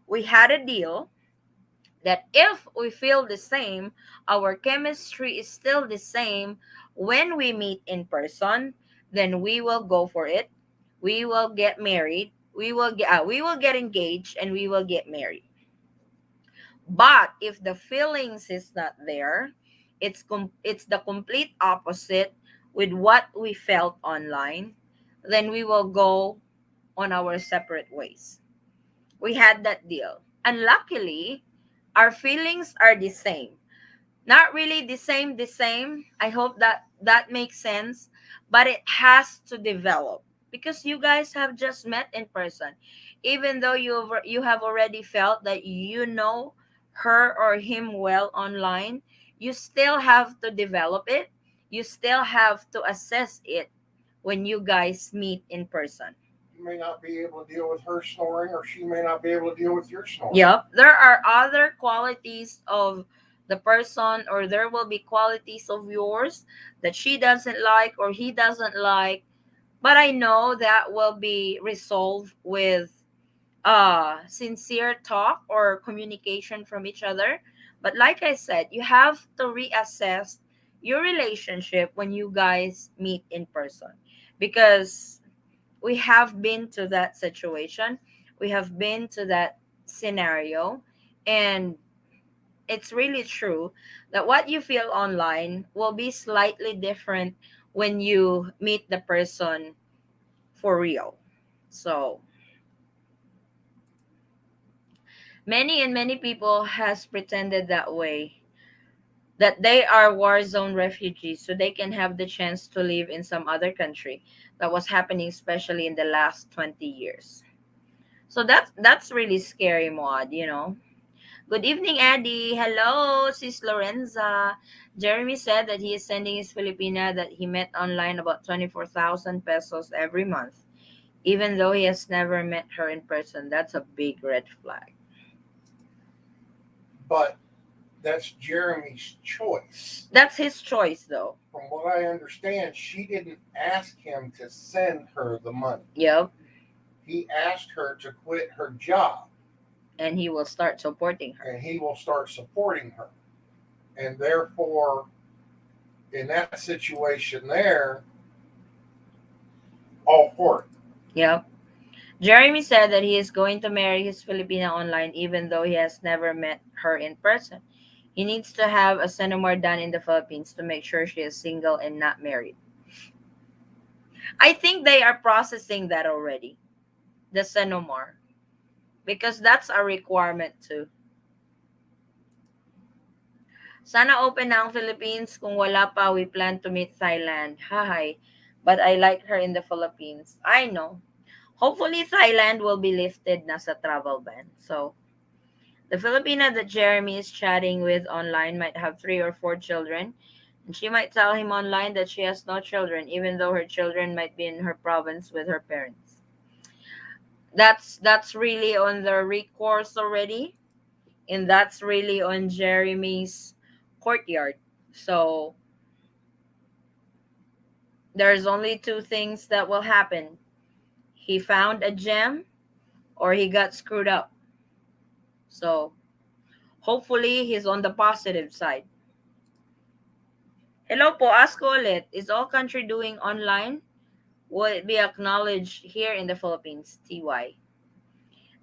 We had a deal that if we feel the same, our chemistry is still the same when we meet in person, then we will go for it. We will get married. We will get engaged and we will get married. But if the feelings is not there, it's the complete opposite with what we felt online, then we will go on our separate ways. We had that deal. And luckily, our feelings are the same. Not really the same. I hope that that makes sense, but it has to develop because you guys have just met in person. Even though you have already felt that you know her or him well online, you still have to develop it. You still have to assess it when you guys meet in person. You may not be able to deal with her snoring, or she may not be able to deal with your snoring. Yep. There are other qualities of the person, or there will be qualities of yours that she doesn't like or he doesn't like. But I know that will be resolved with sincere talk or communication from each other. But like I said, you have to reassess your relationship when you guys meet in person, because we have been to that situation, we have been to that scenario, and it's really true that what you feel online will be slightly different when you meet the person for real. So Many people has pretended that way, that they are war zone refugees so they can have the chance to live in some other country. That was happening especially in the last 20 years. So that's really scary, Maud. Good evening, Eddie. Hello, sis Lorenza. Jeremy said that he is sending his Filipina that he met online about 24,000 pesos every month, even though he has never met her in person. That's a big red flag. But that's Jeremy's choice. That's his choice, though. From what I understand, she didn't ask him to send her the money. Yep. He asked her to quit her job, And he will start supporting her. and he will start supporting her. And therefore, in that situation there, all for it. Yep. Jeremy said that he is going to marry his Filipina online even though he has never met her in person. He needs to have a Senomar done in the Philippines to make sure she is single and not married. I think they are processing that already, the Senomar, because that's a requirement too. Sana open na ang Philippines. Kung wala pa, we plan to meet Thailand. Hi. But I like her in the Philippines. I know. Hopefully, Thailand will be lifted na sa travel ban. So, the Filipina that Jeremy is chatting with online might have 3 or 4 children, and she might tell him online that she has no children, even though her children might be in her province with her parents. That's really on the recourse already, and that's really on Jeremy's courtyard. So there's only two things that will happen. He found a gem or he got screwed up. So hopefully he's on the positive side. Hello po, ask ko ulit. Is all country doing online? Will it be acknowledged here in the Philippines? TY.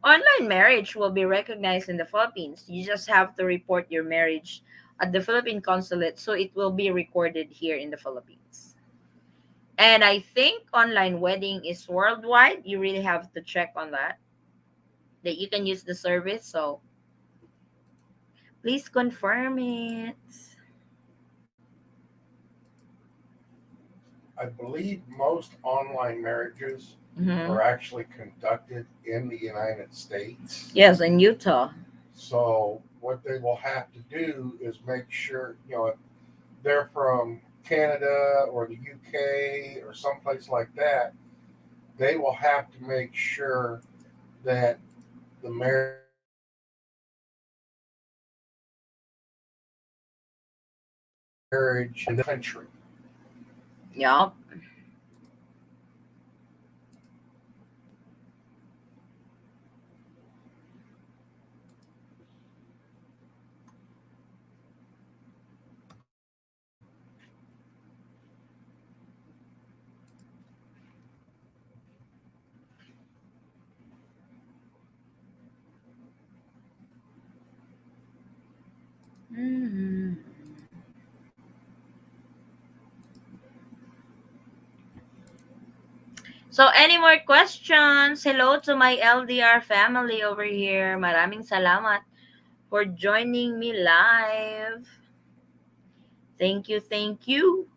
Online marriage will be recognized in the Philippines. You just have to report your marriage at the Philippine consulate so it will be recorded here in the Philippines. And I think online wedding is worldwide. You really have to check on that you can use the service. So please confirm it. I believe most online marriages Mm-hmm. are actually conducted in the United States. Yes, in Utah. So what they will have to do is make sure, if they're from Canada or the UK or someplace like that, they will have to make sure that the marriage in the country. Yup. Mm-hmm. So, any more questions? Hello to my LDR family over here. Maraming salamat for joining me live. Thank you, thank you.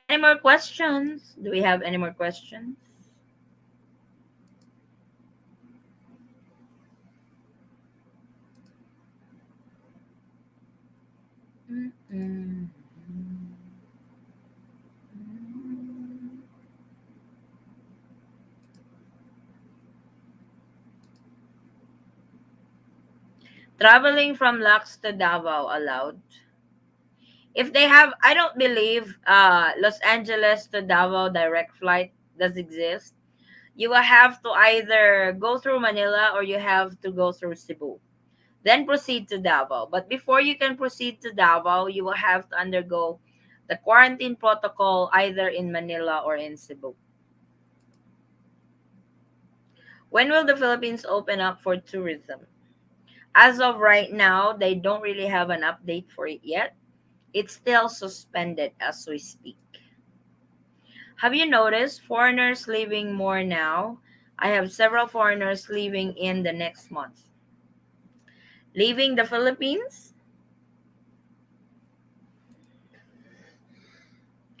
Any more questions? Do we have any more questions? Mm-mm. Traveling from Lax to Davao allowed? If they have, I don't believe Los Angeles to Davao direct flight does exist. You will have to either go through Manila or you have to go through Cebu. Then proceed to Davao. But before you can proceed to Davao, you will have to undergo the quarantine protocol either in Manila or in Cebu. When will the Philippines open up for tourism? As of right now, they don't really have an update for it yet. It's still suspended as we speak. Have you noticed foreigners leaving more now? I have several foreigners leaving in the next month. Leaving the Philippines,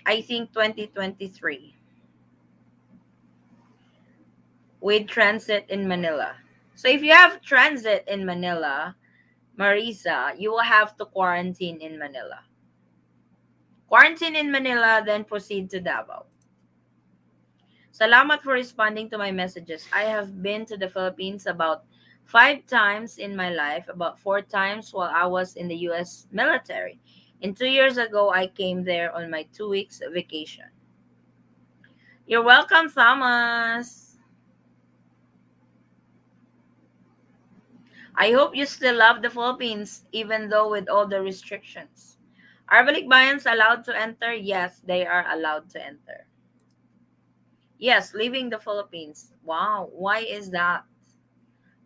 I think 2023, with transit in Manila. So if you have transit in Manila, Marisa, you will have to quarantine in Manila. Quarantine in Manila, then proceed to Davao. Salamat for responding to my messages. I have been to the Philippines about 5 times in my life, about 4 times while I was in the US military. And 2 years ago, I came there on my 2 weeks vacation. You're welcome, Thomas. I hope you still love the Philippines, even though with all the restrictions. Are Balikbayans allowed to enter? Yes, they are allowed to enter. Yes, leaving the Philippines. Wow, why is that?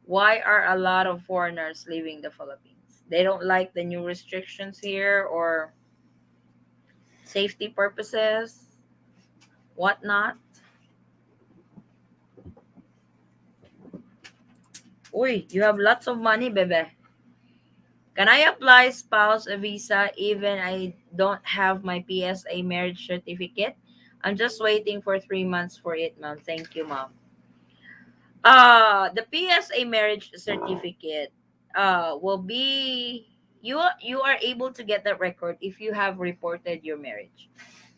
Why are a lot of foreigners leaving the Philippines? They don't like the new restrictions here or safety purposes, whatnot. Uy, you have lots of money, bebe. Can I apply spouse visa even I don't have my PSA marriage certificate? I'm just waiting for 3 months for it, ma'am. Thank you, ma'am. The PSA marriage certificate will be you are able to get that record if you have reported your marriage.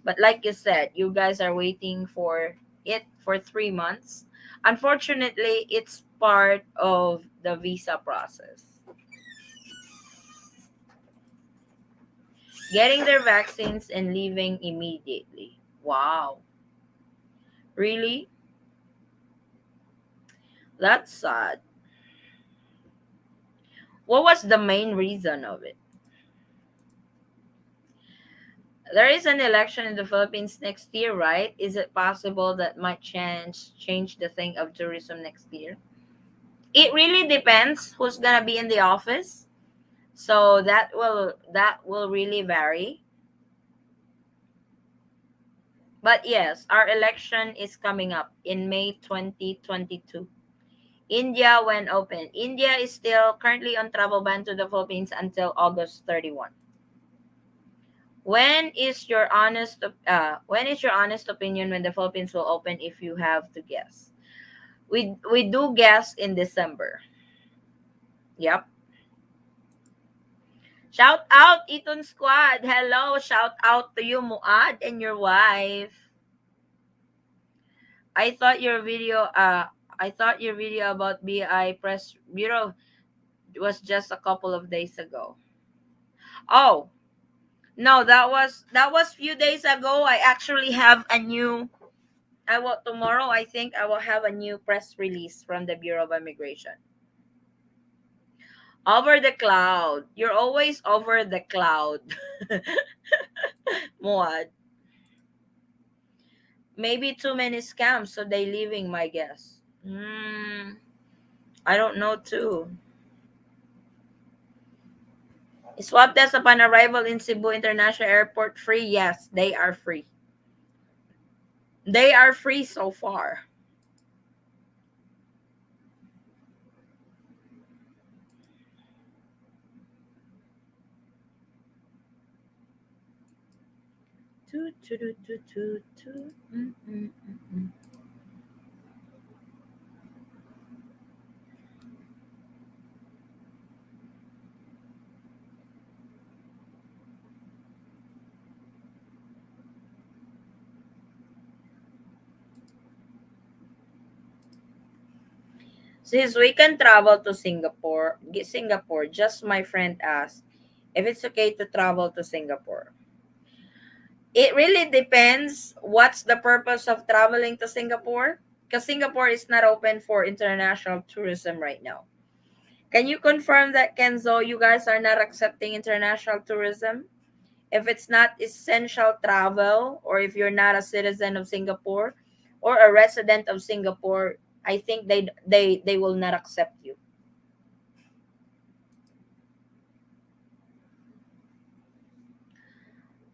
But like you said, you guys are waiting for it for 3 months. Unfortunately, it's part of the visa process. Getting their vaccines and leaving immediately. Wow. Really? That's sad. What was the main reason of it? There is an election in the Philippines next year, right? Is it possible that might change the thing of tourism next year? It really depends who's gonna be in the office. So that will really vary. But yes, our election is coming up in May 2022. India when open. India is still currently on travel ban to the Philippines until August 31. When is your honest opinion when the Philippines will open if you have to guess? We do guess in December. Yep. Shout out Eaton Squad. Hello, shout out to you Muad and your wife. I thought your video about BI Press Bureau was just a couple of days ago. Oh, no, that was few days ago. I actually have a new I will tomorrow I think I will have a new press release from the Bureau of Immigration. Over the cloud. You're always over the cloud. What? Maybe too many scams, so they leaving, my guess. I don't know too. Swab test upon arrival in Cebu International Airport free? Yes, they are free. They are free so far. Toot, toot, toot, toot, toot, toot. Mm. Since we can travel to Singapore, just my friend asked if it's okay to travel to Singapore. It really depends what's the purpose of traveling to Singapore because Singapore is not open for international tourism right now. Can you confirm that, Kenzo, you guys are not accepting international tourism? If it's not essential travel or if you're not a citizen of Singapore or a resident of Singapore, I think they will not accept you.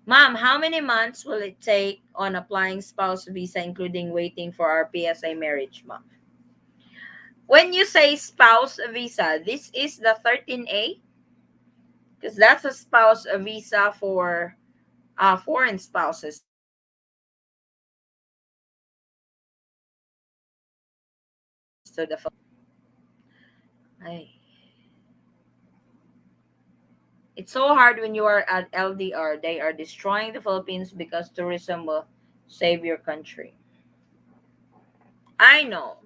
Mom, how many months will it take on applying spouse visa, including waiting for our PSA marriage, mom? When you say spouse visa, this is the 13A, because that's a spouse visa for foreign spouses to the Philippines. Ay. It's so hard when you are at LDR. They are destroying the Philippines because tourism will save your country. I know.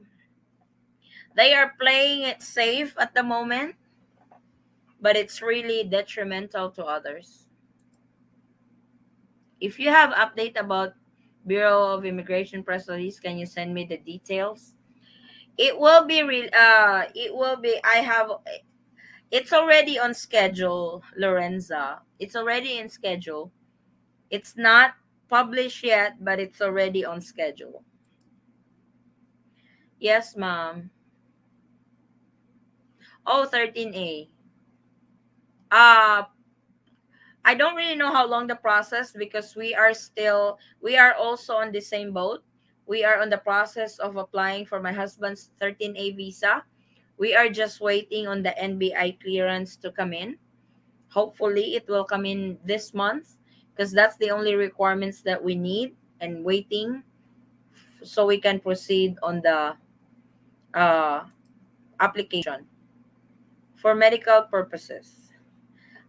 They are playing it safe at the moment, but it's really detrimental to others. If you have update about Bureau of Immigration press release, can you send me the details? It will be real. It will be. I have. It's already on schedule, Lorenza. It's already in schedule. It's not published yet, but it's already on schedule. Yes, ma'am. Oh, 13A. Uh, I don't really know how long the process, because we are also on the same boat. We are on the process of applying for my husband's 13A visa. We are just waiting on the NBI clearance to come in. Hopefully it will come in this month, because that's the only requirements that we need, and waiting so we can proceed on the uh, application for medical purposes.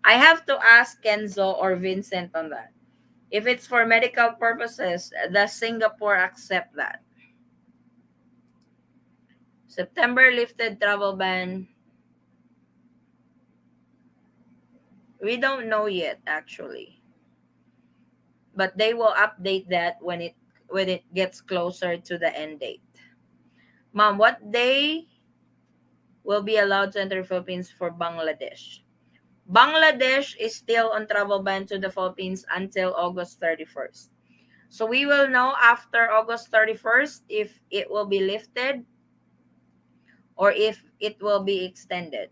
I have to ask Kenzo or Vincent on that. If it's for medical purposes, the Singapore accept that. September lifted travel ban. We don't know yet actually, but they will update that when it gets closer to the end date. Mom, what day will be allowed to enter Philippines for Bangladesh? Bangladesh is still on travel ban to the Philippines until August 31st. So we will know after August 31st if it will be lifted or if it will be extended.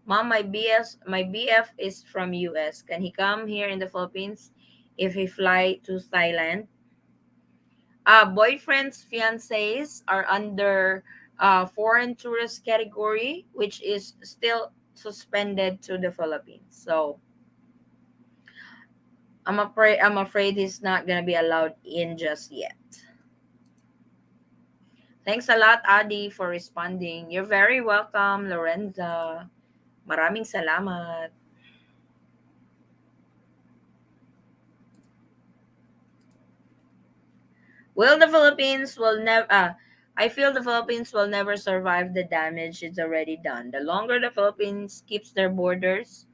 Mom, my BF is from US. Can he come here in the Philippines if he fly to Thailand? Boyfriends, fiancés are under foreign tourist category, which is still suspended to the Philippines. So I'm afraid he's not gonna be allowed in just yet. Thanks a lot, Adi, for responding. You're very welcome, Lorenza. Maraming salamat. Will the Philippines will never I feel the Philippines will never survive the damage it's already done. The longer the Philippines keeps their borders.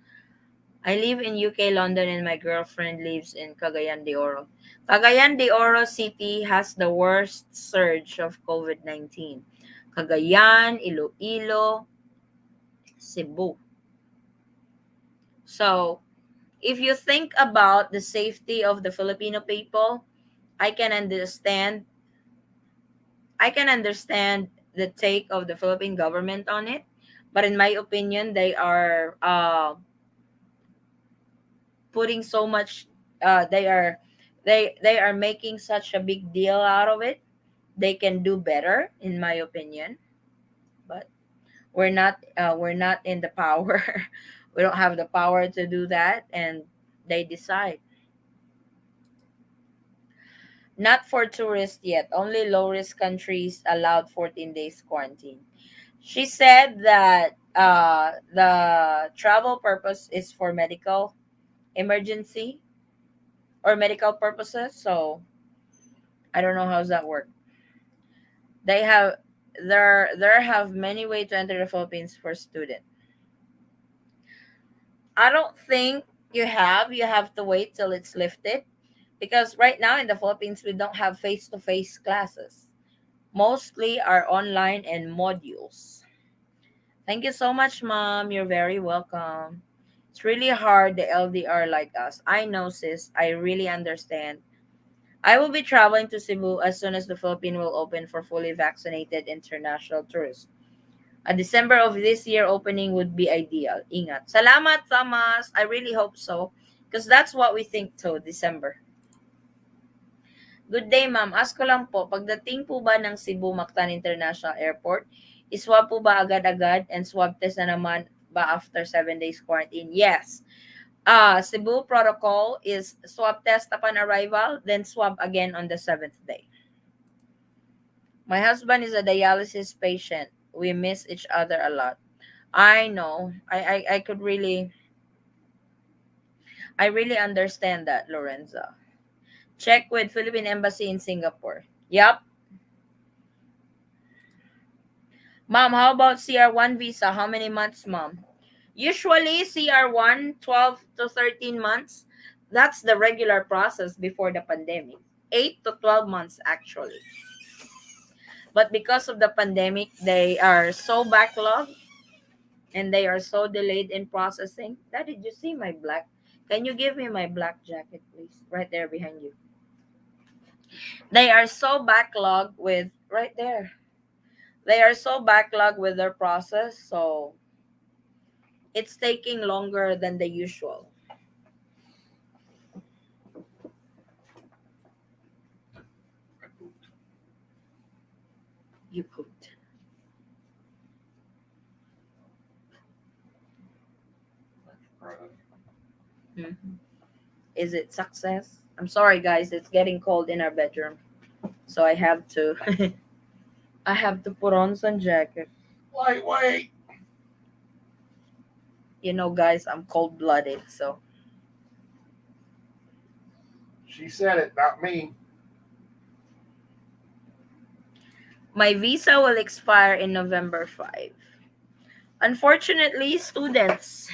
I live in UK, London, and my girlfriend lives in Cagayan de Oro. Cagayan de Oro City has the worst surge of COVID-19. Cagayan, Iloilo, Cebu. So, if you think about the safety of the Filipino people, I can understand I can understand the take of the Philippine government on it, but in my opinion, they are putting so much. They are they are making such a big deal out of it. They can do better, in my opinion, but we're not in the power. We don't have the power to do that, and they decide. Not for tourists yet. Only low risk countries allowed 14 days quarantine. She said that the travel purpose is for medical emergency or medical purposes. So I don't know how's that work. They have there have many ways to enter the Philippines for student. I don't think you have to wait till it's lifted, because right now in the Philippines we don't have face to face classes. Mostly are online and modules. Thank you so much, Mom. You're very welcome. It's really hard, the LDR like us. I know, sis. I really understand. I will be traveling to Cebu as soon as the Philippines will open for fully vaccinated international tourists. A December of this year opening would be ideal. Ingat. Salamat, Thomas. I really hope so. Because that's what we think too, December. Good day, ma'am. Ask ko lang po, pagdating po ba ng Cebu Mactan International Airport, iswab po ba agad-agad and swab test na naman ba after 7 days quarantine? Yes. Cebu protocol is swab test upon arrival, then swab again on the 7th day. My husband is a dialysis patient. We miss each other a lot. I know. I could really, I really understand that, Lorenza. Check with Philippine Embassy in Singapore. Yup. Mom, how about CR1 visa? How many months, mom? Usually CR1, 12 to 13 months. That's the regular process before the pandemic. 8 to 12 months actually. But because of the pandemic, they are so backlogged and they are so delayed in processing. That did you see my black? Can you give me my black jacket, please? Right there behind you. They are so backlogged with right there. They are so backlogged with their process, so it's taking longer than the usual. You pooped. Mhm. Is it success? I'm sorry, guys. It's getting cold in our bedroom, so I have to. I have to put on some jacket. Lightweight. You know, guys, I'm cold blooded, so She said it, not me. my visa will expire in November 5. Unfortunately, students,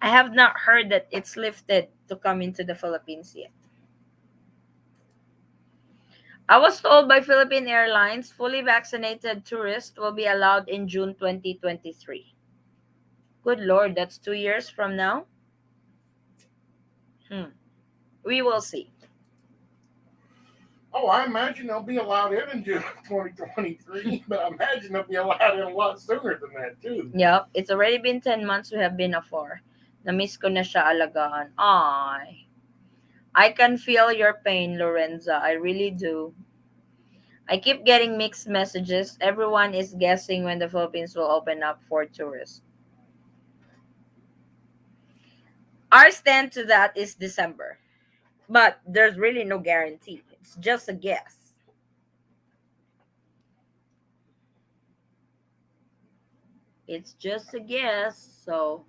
I have not heard that it's lifted to come into the Philippines yet. I was told by Philippine Airlines fully vaccinated tourists will be allowed in June 2023. Good Lord, that's 2 years from now? Hmm. We will see. Oh, I imagine they'll be allowed in June 2023, but I imagine they'll be allowed in a lot sooner than that, too. Yep, it's already been 10 months we have been afar. Na-miss ko na siya alagaan. Ay. I can feel your pain, Lorenza. I really do. I keep getting mixed messages. Everyone is guessing when the Philippines will open up for tourists. Our stand to that is December. But there's really no guarantee. It's just a guess. It's just a guess. So,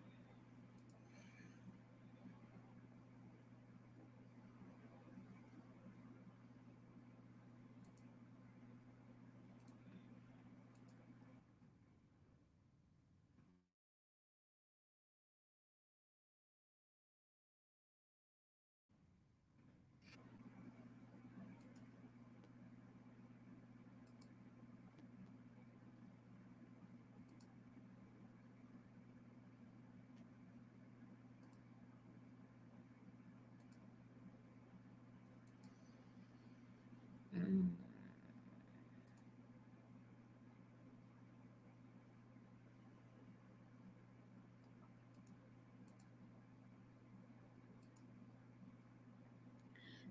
mm.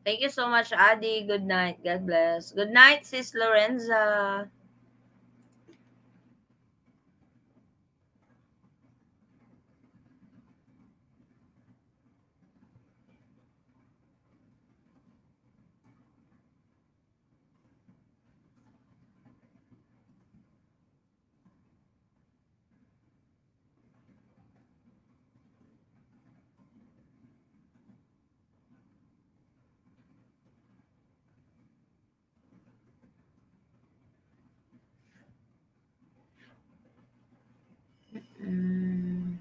Thank you so much, Adi. Good night. God bless. Good night, Sis Lorenza. Mm.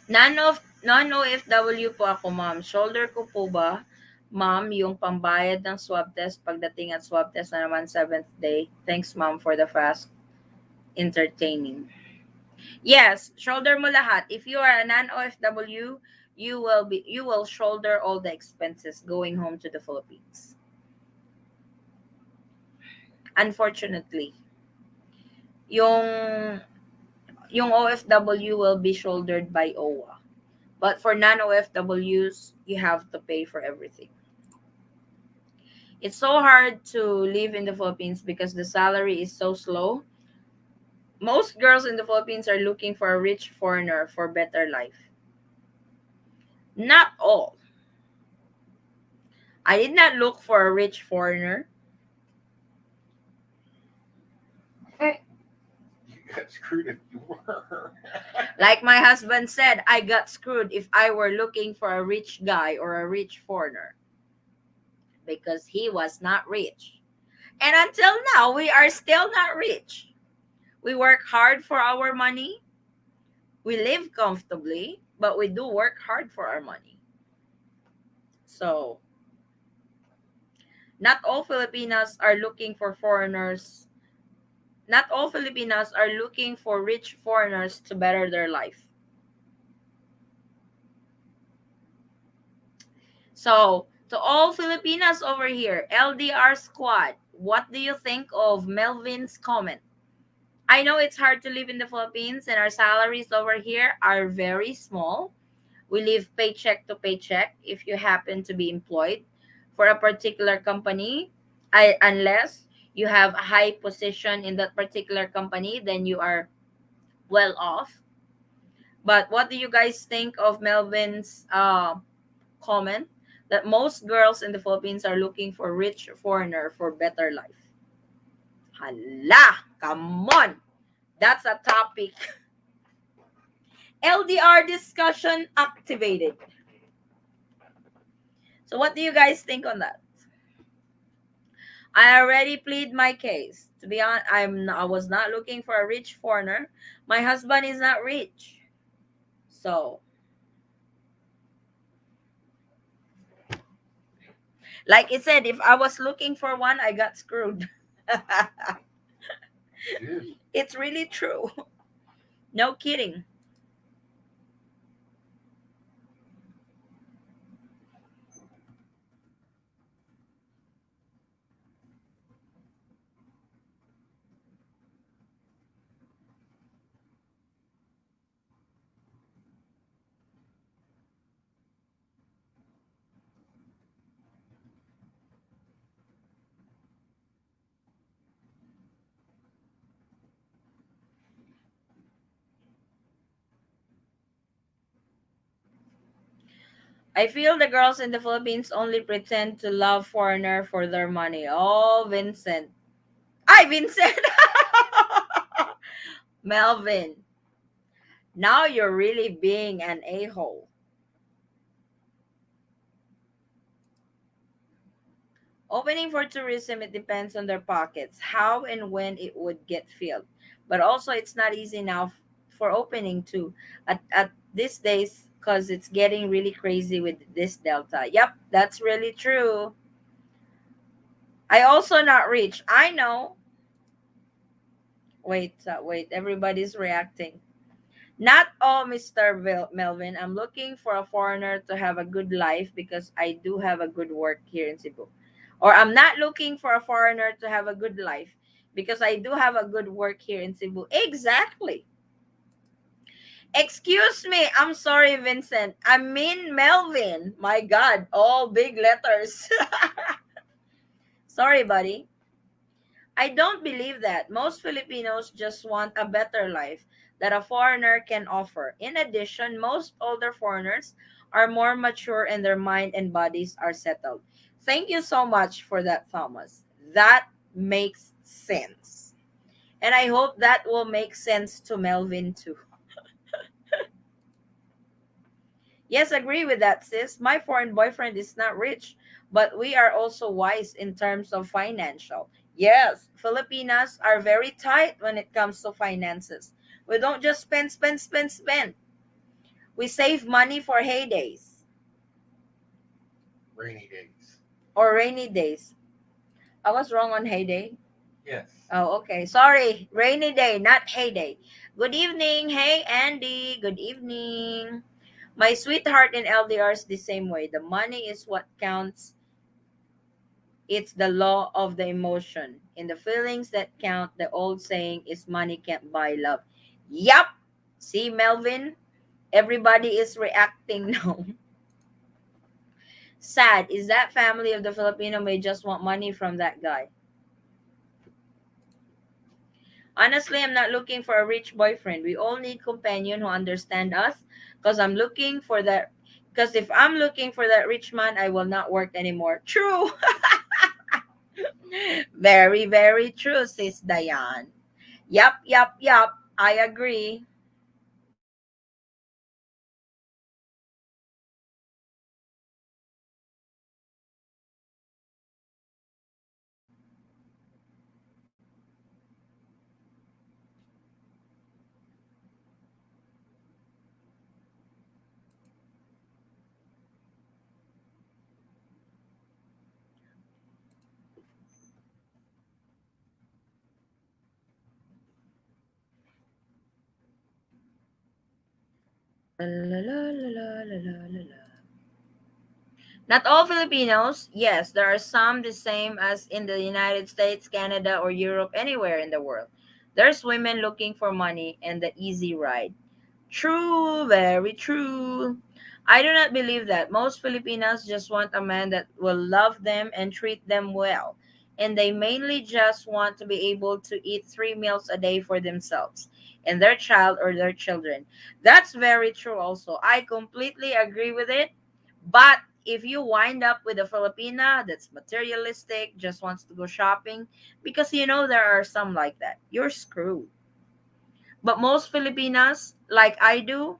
Non-OFW po ako, ma'am. Shoulder ko po ba, ma'am, yung pambayad ng swab test pagdating at swab test na naman 7th day? Thanks, ma'am, for the fast entertaining. Yes, shoulder mo lahat. If you are a non-OFW, you will shoulder all the expenses going home to the Philippines. Unfortunately, yung yung OFW will be shouldered by OWA. But for non-OFWs, you have to pay for everything. It's so hard to live in the Philippines because the salary is so slow. Most girls in the Philippines are looking for a rich foreigner for better life. Not all. I did not look for a rich foreigner. You got screwed if you were. Like my husband said, I got screwed if I were looking for a rich guy or a rich foreigner because he was not rich. And until now, we are still not rich. We work hard for our money. We live comfortably, but we do work hard for our money. So, not all Filipinas are looking for foreigners. Not all Filipinas are looking for rich foreigners to better their life. So, to all Filipinas over here, LDR squad, what do you think of Melvin's comment? I know it's hard to live in the Philippines and our salaries over here are very small. We live paycheck to paycheck if you happen to be employed for a particular company. Unless you have a high position in that particular company, then you are well off. But what do you guys think of Melvin's comment that most girls in the Philippines are looking for rich foreigner for better life? Hala, come on. That's a topic. LDR discussion activated. So what do you guys think on that? I already plead my case. To be honest, I was not looking for a rich foreigner. My husband is not rich. So, like I said, if I was looking for one, I got screwed. It's really true. No kidding. I feel the girls in the Philippines only pretend to love foreigner for their money. Oh, Vincent. Hi, Vincent. Melvin. Now you're really being an a-hole. Opening for tourism, it depends on their pockets, how and when it would get filled. But also, it's not easy now for opening too at these days because it's getting really crazy with this Delta. Yep, that's really true. I also not rich. I know. Wait. Everybody's reacting. Not all, Mr. Melvin. I'm looking for a foreigner to have a good life because I do have a good work here in Cebu. Or I'm not looking for a foreigner to have a good life because I do have a good work here in Cebu. Exactly. Excuse me. I'm sorry, Vincent. I mean Melvin. My God, all big letters. Sorry, buddy. I don't believe that. Most Filipinos just want a better life that a foreigner can offer. In addition, most older foreigners are more mature and their mind and bodies are settled. Thank you so much for that, Thomas. That makes sense. And I hope that will make sense to Melvin too. Yes, agree with that, sis. My foreign boyfriend is not rich, but we are also wise in terms of financial. Yes, Filipinas are very tight when it comes to finances. We don't just spend, spend, spend, spend. We save money for heydays Rainy days. or rainy days. I was wrong on heyday. Yes. Oh, okay. Sorry. Rainy day, not heyday. Good evening. Hey, Andy. Good evening. My sweetheart in LDR is the same way. The money is what counts. It's the law of the emotion. In the feelings that count, the old saying is money can't buy love. Yup. See, Melvin? Everybody is reacting now. Sad. Is that family of the Filipino may just want money from that guy? Honestly, I'm not looking for a rich boyfriend. We all need companion who understand us. Cause I'm looking for that. Because if I'm looking for that rich man, I will not work anymore. True. Very, very true, sis Diane. Yup, yup, yup. I agree. La, la, la, la, la, la, la, la, la. Not all Filipinos. Yes, there are some the same as in the United States, Canada, or Europe, anywhere in the world. There's women looking for money and the easy ride. True, very true. I do not believe that. Most Filipinos just want a man that will love them and treat them well. And they mainly just want to be able to eat 3 meals a day for themselves and their child or their children. That's very true, also. I completely agree with it. But if you wind up with a Filipina that's materialistic, just wants to go shopping, because you know there are some like that, you're screwed. But most Filipinas, like I do,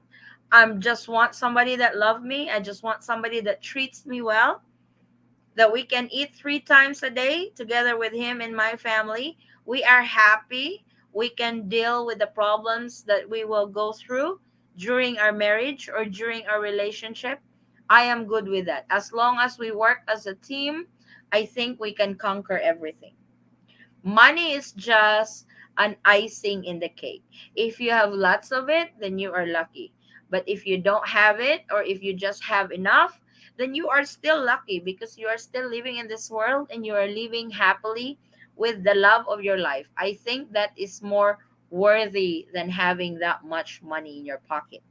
just want somebody that love me. I just want somebody that treats me well, that we can eat 3 times a day together with him and my family. We are happy. We can deal with the problems that we will go through during our marriage or during our relationship. I am good with that. As long as we work as a team, I think we can conquer everything. Money is just an icing in the cake. If you have lots of it, then you are lucky. But if you don't have it, or if you just have enough, then you are still lucky because you are still living in this world and you are living happily with the love of your life. I think that is more worthy than having that much money in your pocket.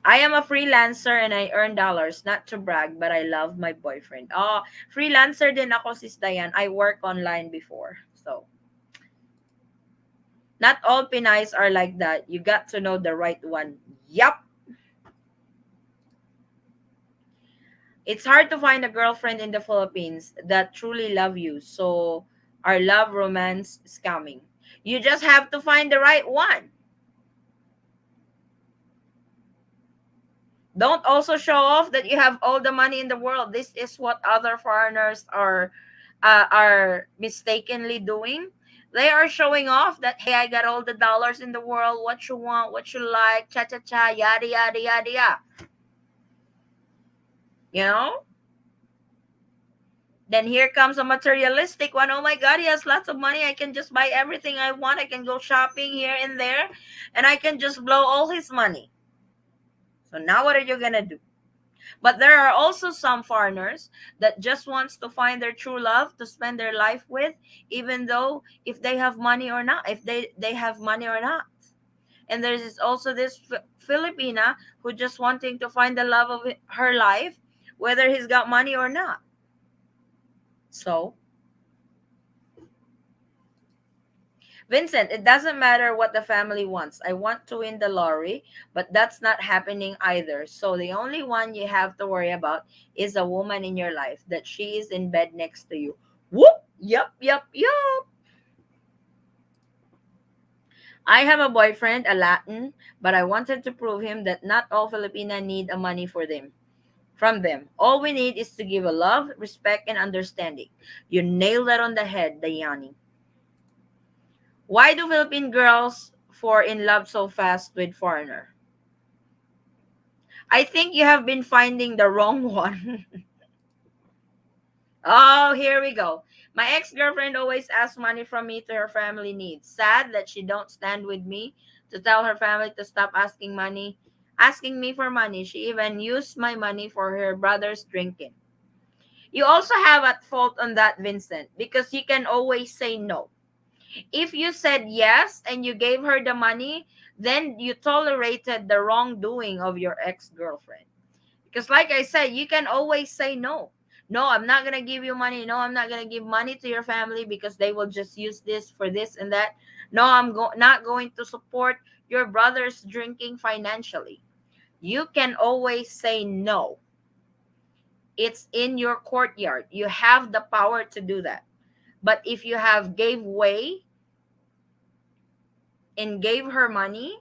I am a freelancer and I earn dollars, not to brag, but I love my boyfriend. Oh, freelancer din ako, sis Dayan. I work online before. So, not all Pinays are like that. You got to know the right one. Yup. It's hard to find a girlfriend in the Philippines that truly love you. So, our love romance scamming. You just have to find the right one. Don't also show off that you have all the money in the world. This is what other foreigners are mistakenly doing. They are showing off that, hey, I got all the dollars in the world. What you want, what you like, cha cha cha, yada yada yada yada. You know. Then here comes a materialistic one. Oh my God, he has lots of money. I can just buy everything I want. I can go shopping here and there, and I can just blow all his money. So now what are you gonna do? But there are also some foreigners that just wants to find their true love to spend their life with, even though if they have money or not, if they have money or not. And there is also this Filipina who just wanting to find the love of her life, whether he's got money or not. So, Vincent, it doesn't matter what the family wants. I want to win the lottery, but that's not happening either. So the only one you have to worry about is a woman in your life that she is in bed next to you. Whoop! Yup, yup, yup. I have a boyfriend, a Latin, but I wanted to prove him that not all Filipina need a money for them. From them. All we need is to give a love, respect, and understanding. You nailed that on the head, Dayani. Why do Philippine girls fall in love so fast with foreigner? I think you have been finding the wrong one. Oh, here we go. My ex-girlfriend always asks money from me to her family needs. Sad that she don't stand with me to tell her family to stop asking me for money. She even used my money for her brother's drinking. You also have at fault on that, Vincent, because you can always say no. If you said yes and you gave her the money, then you tolerated the wrongdoing of your ex-girlfriend. Because like I said, you can always say no. No, I'm not going to give you money. No, I'm not going to give money to your family because they will just use this for this and that. No, not going to support your brother's drinking financially. You can always say no. It's in your courtyard. You have the power to do that. But if you have gave way and gave her money,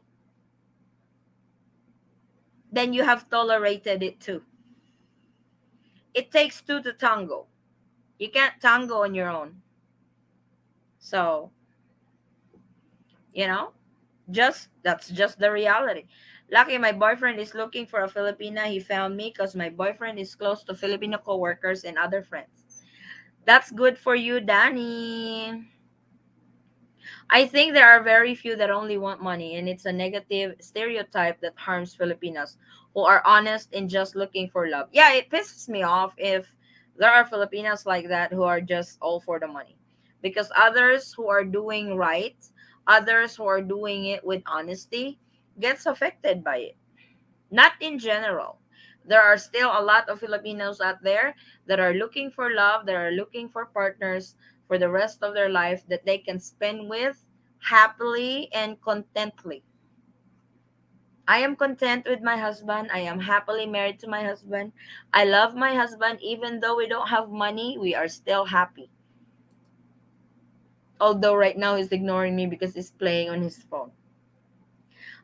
then you have tolerated it too. It takes two to tango. You can't tango on your own. So, you know, that's just the reality. Lucky my boyfriend is looking for a Filipina. He found me because my boyfriend is close to Filipino coworkers and other friends. That's good for you, Danny. I think there are very few that only want money, and it's a negative stereotype that harms Filipinos who are honest and just looking for love. Yeah, it pisses me off if there are Filipinos like that who are just all for the money. Because others who are doing right, others who are doing it with honesty, gets affected by it. Not in general. There are still a lot of Filipinos out there that are looking for love, that are looking for partners for the rest of their life that they can spend with happily and contently. I am content with my husband. I am happily married to my husband. I love my husband. Even though we don't have money, we are still happy. Although right now he's ignoring me because he's playing on his phone.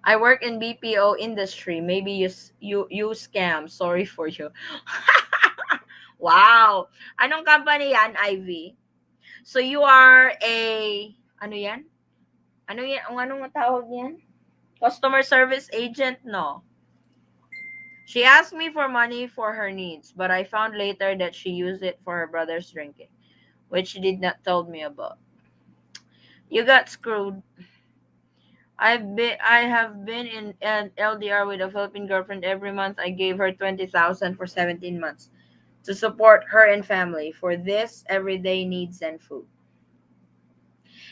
I work in BPO industry. Maybe you scam. Sorry for you. Wow. Anong company yan, Ivy? So you are a ano yan? Ano yan? Anong tawag niyan? Customer service agent, no. She asked me for money for her needs, but I found later that she used it for her brother's drinking, which she did not told me about. You got screwed. I have been in an LDR with a Philippine girlfriend. Every month I gave her 20,000 for 17 months to support her and family for this everyday needs and food.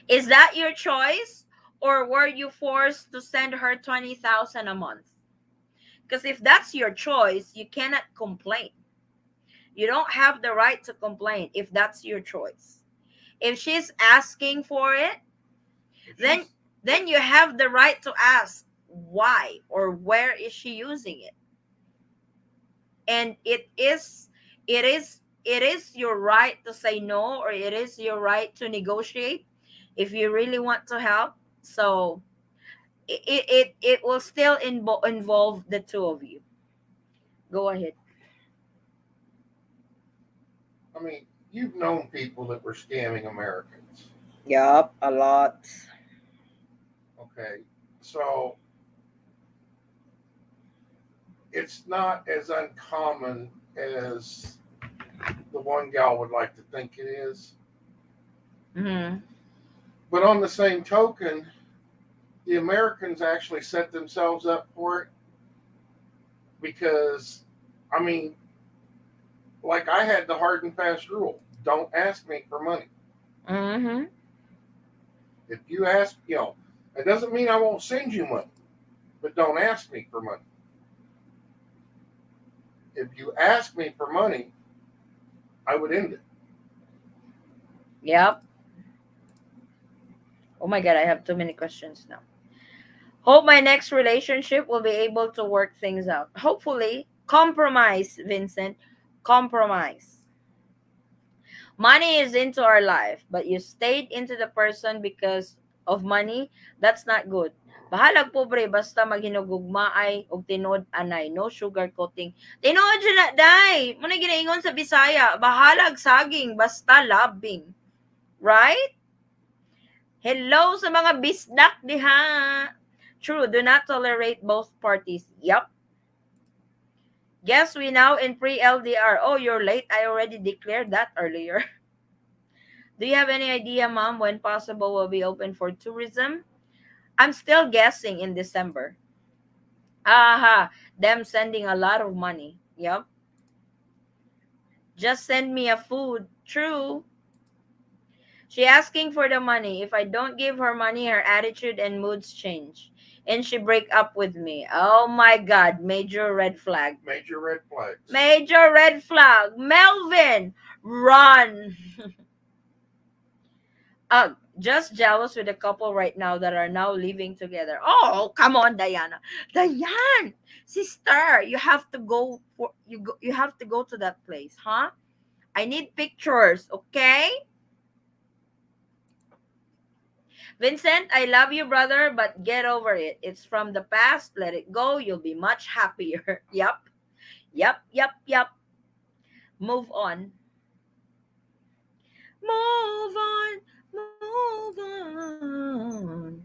Is that your choice, or were you forced to send her 20,000 a month? Because if that's your choice, you cannot complain. You don't have the right to complain if that's your choice. If she's asking for it, then then you have the right to ask why or where is she using it. And it is your right to say no, or it is your right to negotiate if you really want to help. So it will still involve the two of you. Go ahead. I mean, you've known people that were scamming Americans. Yup, a lot. Okay, so it's not as uncommon as the one gal would like to think it is. Mm-hmm. But on the same token, the Americans actually set themselves up for it because, I mean, like I had the hard and fast rule: don't ask me for money. Mm-hmm. If you ask, it doesn't mean I won't send you money, but don't ask me for money. If you ask me for money, I would end it. Yep. Oh my god, I have too many questions now. Hope my next relationship will be able to work things out. Hopefully, compromise, Vincent. Compromise. Money is into our life, but you stayed into the person because of money. That's not good. Bahalag pobre basta maghinugugma ay og tinod anay, no sugar coating. Tinuod siya na day. Muna ginaingon sa Bisaya, bahalag saging basta labing. Right? Hello sa mga bisdak diha. True, do not tolerate both parties. Yup. Guess we now in pre-LDR. Oh, you're late. I already declared that earlier. Do you have any idea, Mom, when possible will be open for tourism? I'm still guessing in December. Aha, them sending a lot of money. Yep. Just send me a food. True. She asking for the money. If I don't give her money, her attitude and moods change. And she break up with me. Oh my god, major red flag. Major red flags. Major red flag. Melvin, run. Just jealous with a couple right now that are now living together. Oh, come on, Diana. Diane, sister, you have to go for you have to go to that place, huh? I need pictures, okay? Vincent, I love you, brother, but get over it. It's from the past. Let it go. You'll be much happier. Yup. Yup, yup, yup. Move on. Move on. Move on.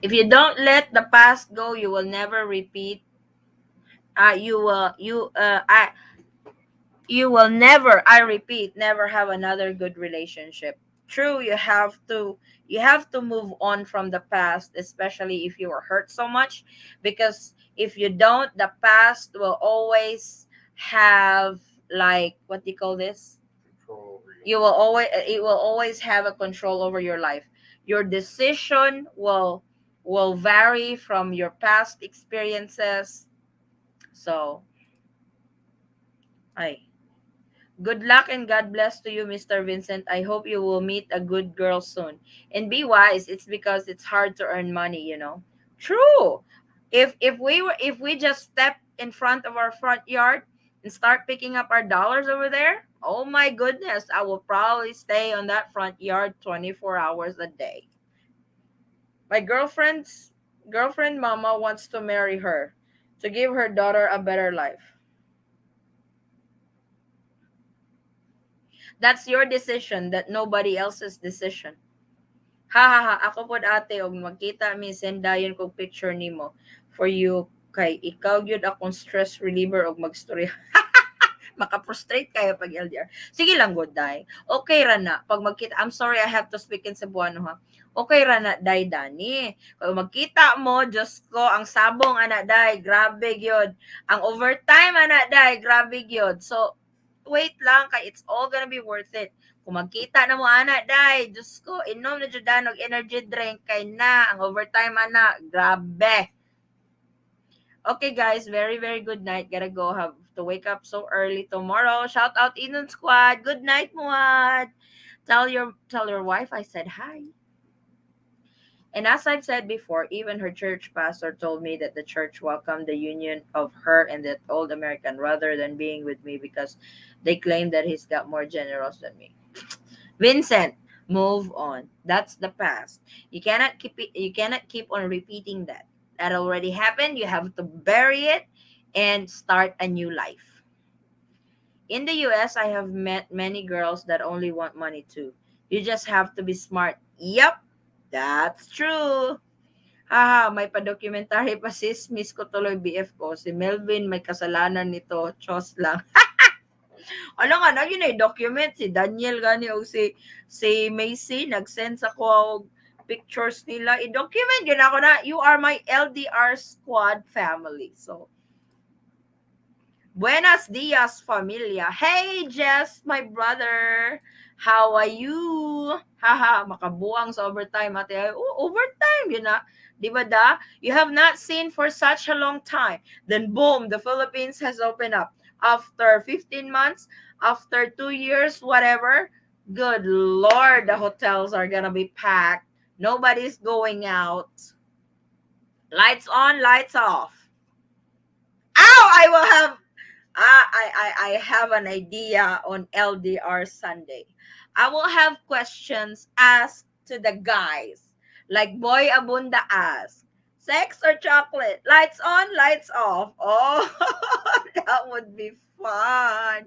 If you don't let the past go, you will never repeat. You will never, I repeat, never have another good relationship. True, you have to move on from the past, especially if you were hurt so much, because if you don't, the past will always have, like, what do you call this? Control over you. It will always have a control over your life. Your decision will vary from your past experiences. So, I good luck and God bless to you, Mr. Vincent. I hope you will meet a good girl soon. And be wise. It's because it's hard to earn money. True. If we just step in front of our front yard and start picking up our dollars over there, oh my goodness, I will probably stay on that front yard 24 hours a day. My girlfriend mama wants to marry her to give her daughter a better life. That's your decision, that nobody else's decision. Ha ha ha, ako pod ate og magkita mi sendayon kog picture nimo for you, kay ikaw gyud akong stress reliever og magstorya. Maka-frustrate kayo pag LDR. Sige lang, good day. Okay ra na. Pag magkita, I'm sorry, I have to speak in Cebuano, ha. Okay ra na, day, Dani. Pag magkita mo, Diyos ko, ang sabong, anak, day, grabe gyud. Ang overtime, anak, day, grabe gyud. So, wait lang, kay it's all gonna be worth it. Kung magkita na mo, anak, day, Diyos ko, inom na dyan og energy drink, kay na, ang overtime, anak, grabe. Okay, guys, very, very good night. Gotta go. Have to wake up so early tomorrow. Shout out Eaton Squad. Good night, Muad. Tell your wife I said hi. And as I've said before, even her church pastor told me that the church welcomed the union of her and that old American rather than being with me because they claim that he's got more generous than me. Vincent, move on. That's the past. You cannot keep on repeating that. That already happened. You have to bury it and start a new life. In the US, I have met many girls that only want money too. You just have to be smart. Yep, that's true. Haha, may pa-documentary pa sis, miss ko tuloy BF ko. Si Melvin may kasalanan nito, Chos lang. Ano nga na yun document si Daniel gani o si Macy nag-send sa ko og pictures nila. I-document yun ako na you are my LDR squad family. So buenos dias familia. Hey Jess, my brother. How are you? Haha, makabuang sa overtime ate. Oh, overtime yun na. Di ba da? You have not seen for such a long time. Then boom, the Philippines has opened up. After 15 months, after 2 years, whatever, good Lord, the hotels are gonna be packed. Nobody's going out. Lights on, lights off. Ow! I have an idea on LDR Sunday. I will have questions asked to the guys, like Boy Abunda asked. Sex or chocolate? Lights on, lights off. Oh, that would be fun.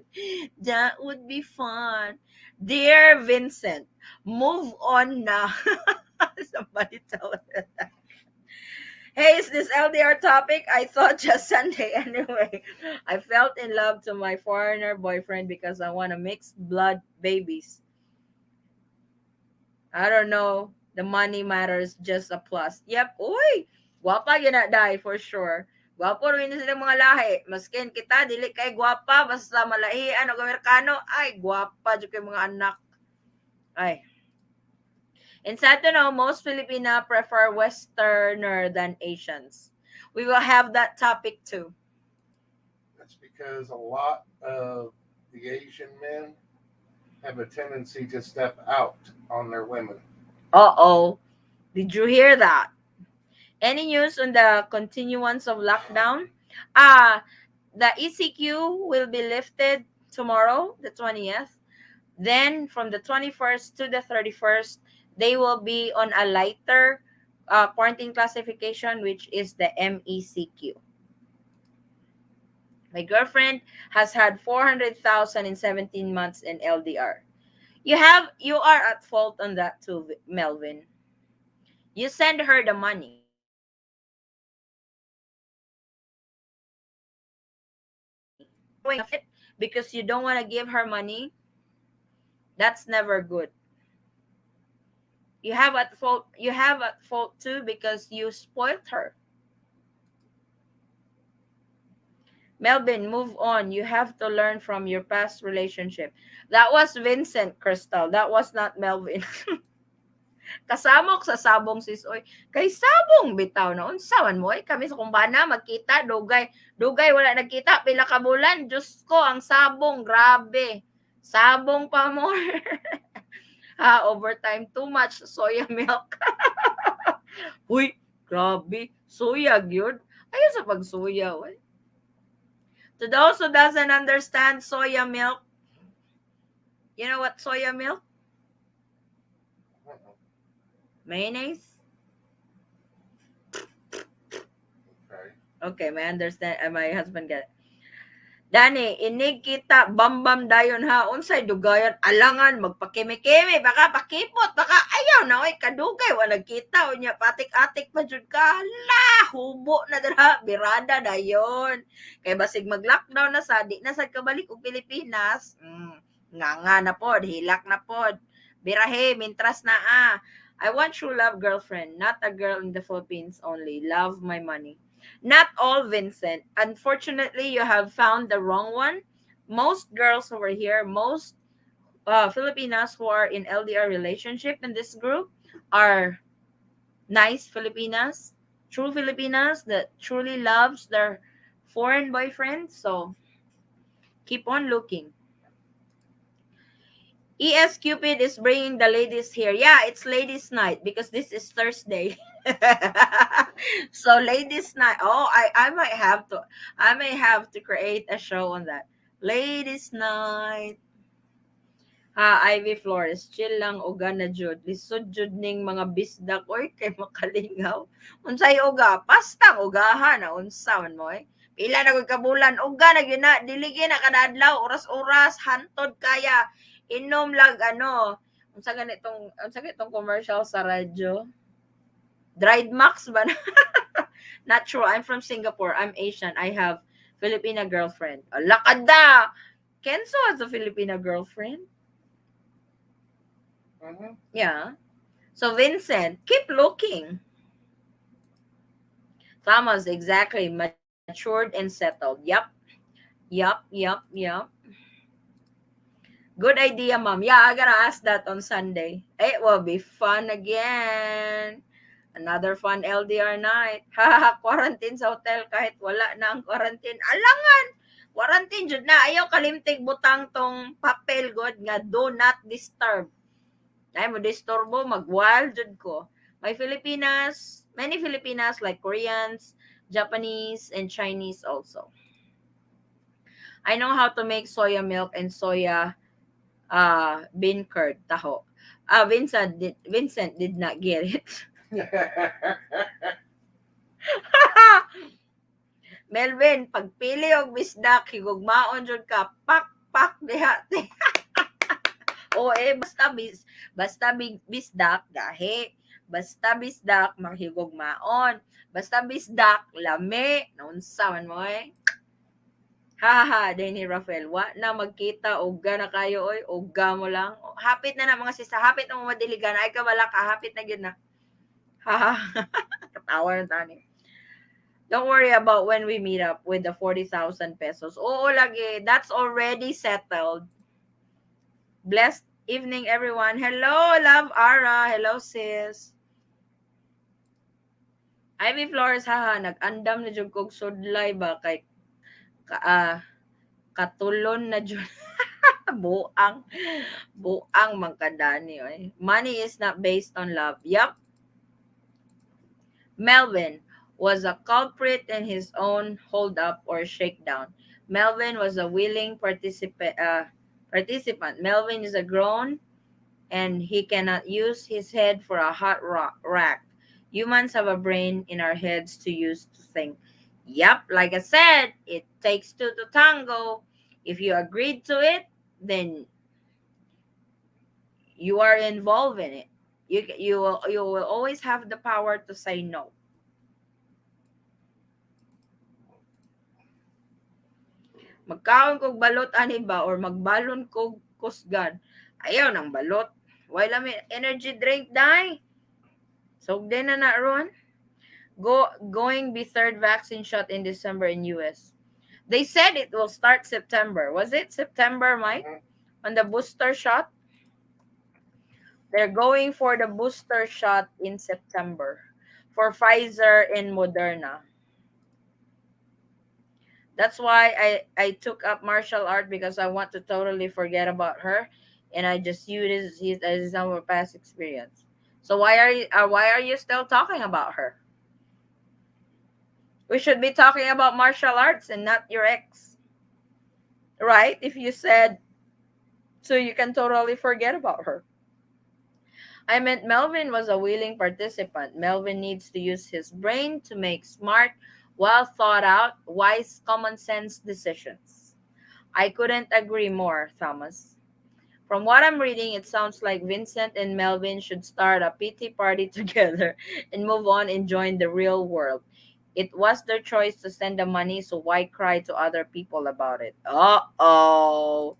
That would be fun. Dear Vincent, move on now. Somebody tell her that. Hey, is this LDR topic? I thought just Sunday anyway. I felt in love to my foreigner boyfriend because I want to mix blood babies. I don't know. The money matters, just a plus. Yep. Uy, guwapa yun na die for sure. Guwapo rin sila mga lahi. Maskin kita, dili kay guwapa, basta malahian o Amerikano, ay, guwapa dyan kay mga anak. Ay. And sad to know, most Filipina prefer Westerner than Asians. We will have that topic too. That's because a lot of the Asian men have a tendency to step out on their women. Uh-oh. Did you hear that? Any news on the continuance of lockdown? The ECQ will be lifted tomorrow, the 20th. Then from the 21st to the 31st, they will be on a lighter quarantine classification, which is the MECQ. My girlfriend has had 400,000 in 17 months in LDR. You are at fault on that too, Melvin. You send her the money. Showing it because you don't want to give her money, that's never good. You have at fault too because you spoiled her. Melvin, move on. You have to learn from your past relationship. That was Vincent, Crystal. That was not Melvin. Kasamok sa sabong sis oy. Kay sabong bitaw na unsawan mo eh. Kami sa kumbana magkita dugay wala nagkita pila ka bulan. Diyos ko ang sabong grabe. Sabong pa mo. Overtime too much soya milk. Uy, grabe. Soya gyud. Ayun sa pagsoya oy. To those who doesn't understand soya milk, you know what soya milk? Mayonnaise? Okay. Okay, my husband get it. Dani, inig kita, bambam dayon ha, unsay dugayon, alangan, magpakimi-kimi, baka pakipot, baka ayaw na, oy, kadugay, wala kita, unya, patik-atik pa jud ka, la, hubo na dira, birada dayon. Kay basig mag-lockdown na sa, di na sad kabalik og Pilipinas, nga na pod, hilak na pod, birahe, mintras na I want true love girlfriend, not a girl in the Philippines only, love my money. Not all, Vincent. Unfortunately, you have found the wrong one. Most girls over here, most Filipinas who are in LDR relationship in this group are nice Filipinas, true Filipinas that truly loves their foreign boyfriend. So keep on looking. ES Cupid is bringing the ladies here. Yeah, it's ladies' night because this is Thursday. So ladies' night. Oh, I may have to create a show on that. Ladies' night. Ivy Flores, chill lang uga na jud. Lisod jud ning mga bisdak oy kay makalingaw. Unsay uga? Pastang ugahan na unsa man mo eh. Pila na gud kabulan uga na gyud na dili gyud na kada adlaw oras-oras hantod kaya inom lang unsa ganitong commercial sa radyo. Dried Max ba na? Not true. I'm from Singapore. I'm Asian. I have Filipina girlfriend. Lakada! Kenzo has a Filipina girlfriend. Mm-hmm. Yeah. So Vincent, keep looking. Thomas, exactly. Matured and settled. Yup. Good idea, mom. Yeah, I'm gonna ask that on Sunday. It will be fun again. Another fun LDR night. Quarantine sa hotel kahit wala na ang quarantine. Alangan! Quarantine jud na. Ayaw kalimtig butang tong papel god nga do not disturb. Ay mo disturbo, mag-wild jud ko. Many Filipinas like Koreans, Japanese, and Chinese also. I know how to make soya milk and soya bean curd, taho. Vincent did not get it. Melvin, pagpili og bisdak, higugmaon jud ka, pak, pak, diha. O basta bisdak, gahi. Basta bisdak, maghigugmaon. Basta bisdak, lami. Naunsa man mo eh. Haha, Denny Rafael, wa na magkita, uga na kayo, oy, uga mo lang. Hapit na na mga sista, hapit na mo madiligan, ay ka wala ka, hapit na yun na. Haha, katawa na tani. Don't worry about when we meet up with the 40,000 pesos. Oo, lagi, that's already settled. Blessed evening, everyone. Hello, love Ara. Hello, sis. Ivy Flores, haha, nag-andam na jud kog sudlay ba kay ka, katulon na jud. buang buang magkadani oy. Money is not based on love. Yup. Melvin was a culprit in his own hold up or shakedown. Melvin was a willing participant. Melvin is a grown and he cannot use his head for a hot rack. Humans have a brain in our heads to use to think. Yep, like I said, it takes two to tango. If you agreed to it, then you are involved in it. You will always have the power to say no. Magkaon kog balot ani ba or magbalon kog kusgan. Ayaw ng balot. Why lami energy drink dai? So din na ron. Going be third vaccine shot in December in US. They said it will start September. Was it September, Mike? On the booster shot? They're going for the booster shot in September for Pfizer and Moderna. That's why I took up martial art because I want to totally forget about her, and I just use it as our past experience. So why are you still talking about her? We should be talking about martial arts and not your ex, right? If you said so, you can totally forget about her. I meant Melvin was a willing participant. Melvin needs to use his brain to make smart, well thought out, wise, common sense decisions. I couldn't agree more, Thomas. From what I'm reading, it sounds like Vincent and Melvin should start a PT party together and move on and join the real world. It was their choice to send the money, so why cry to other people about it? Uh-oh.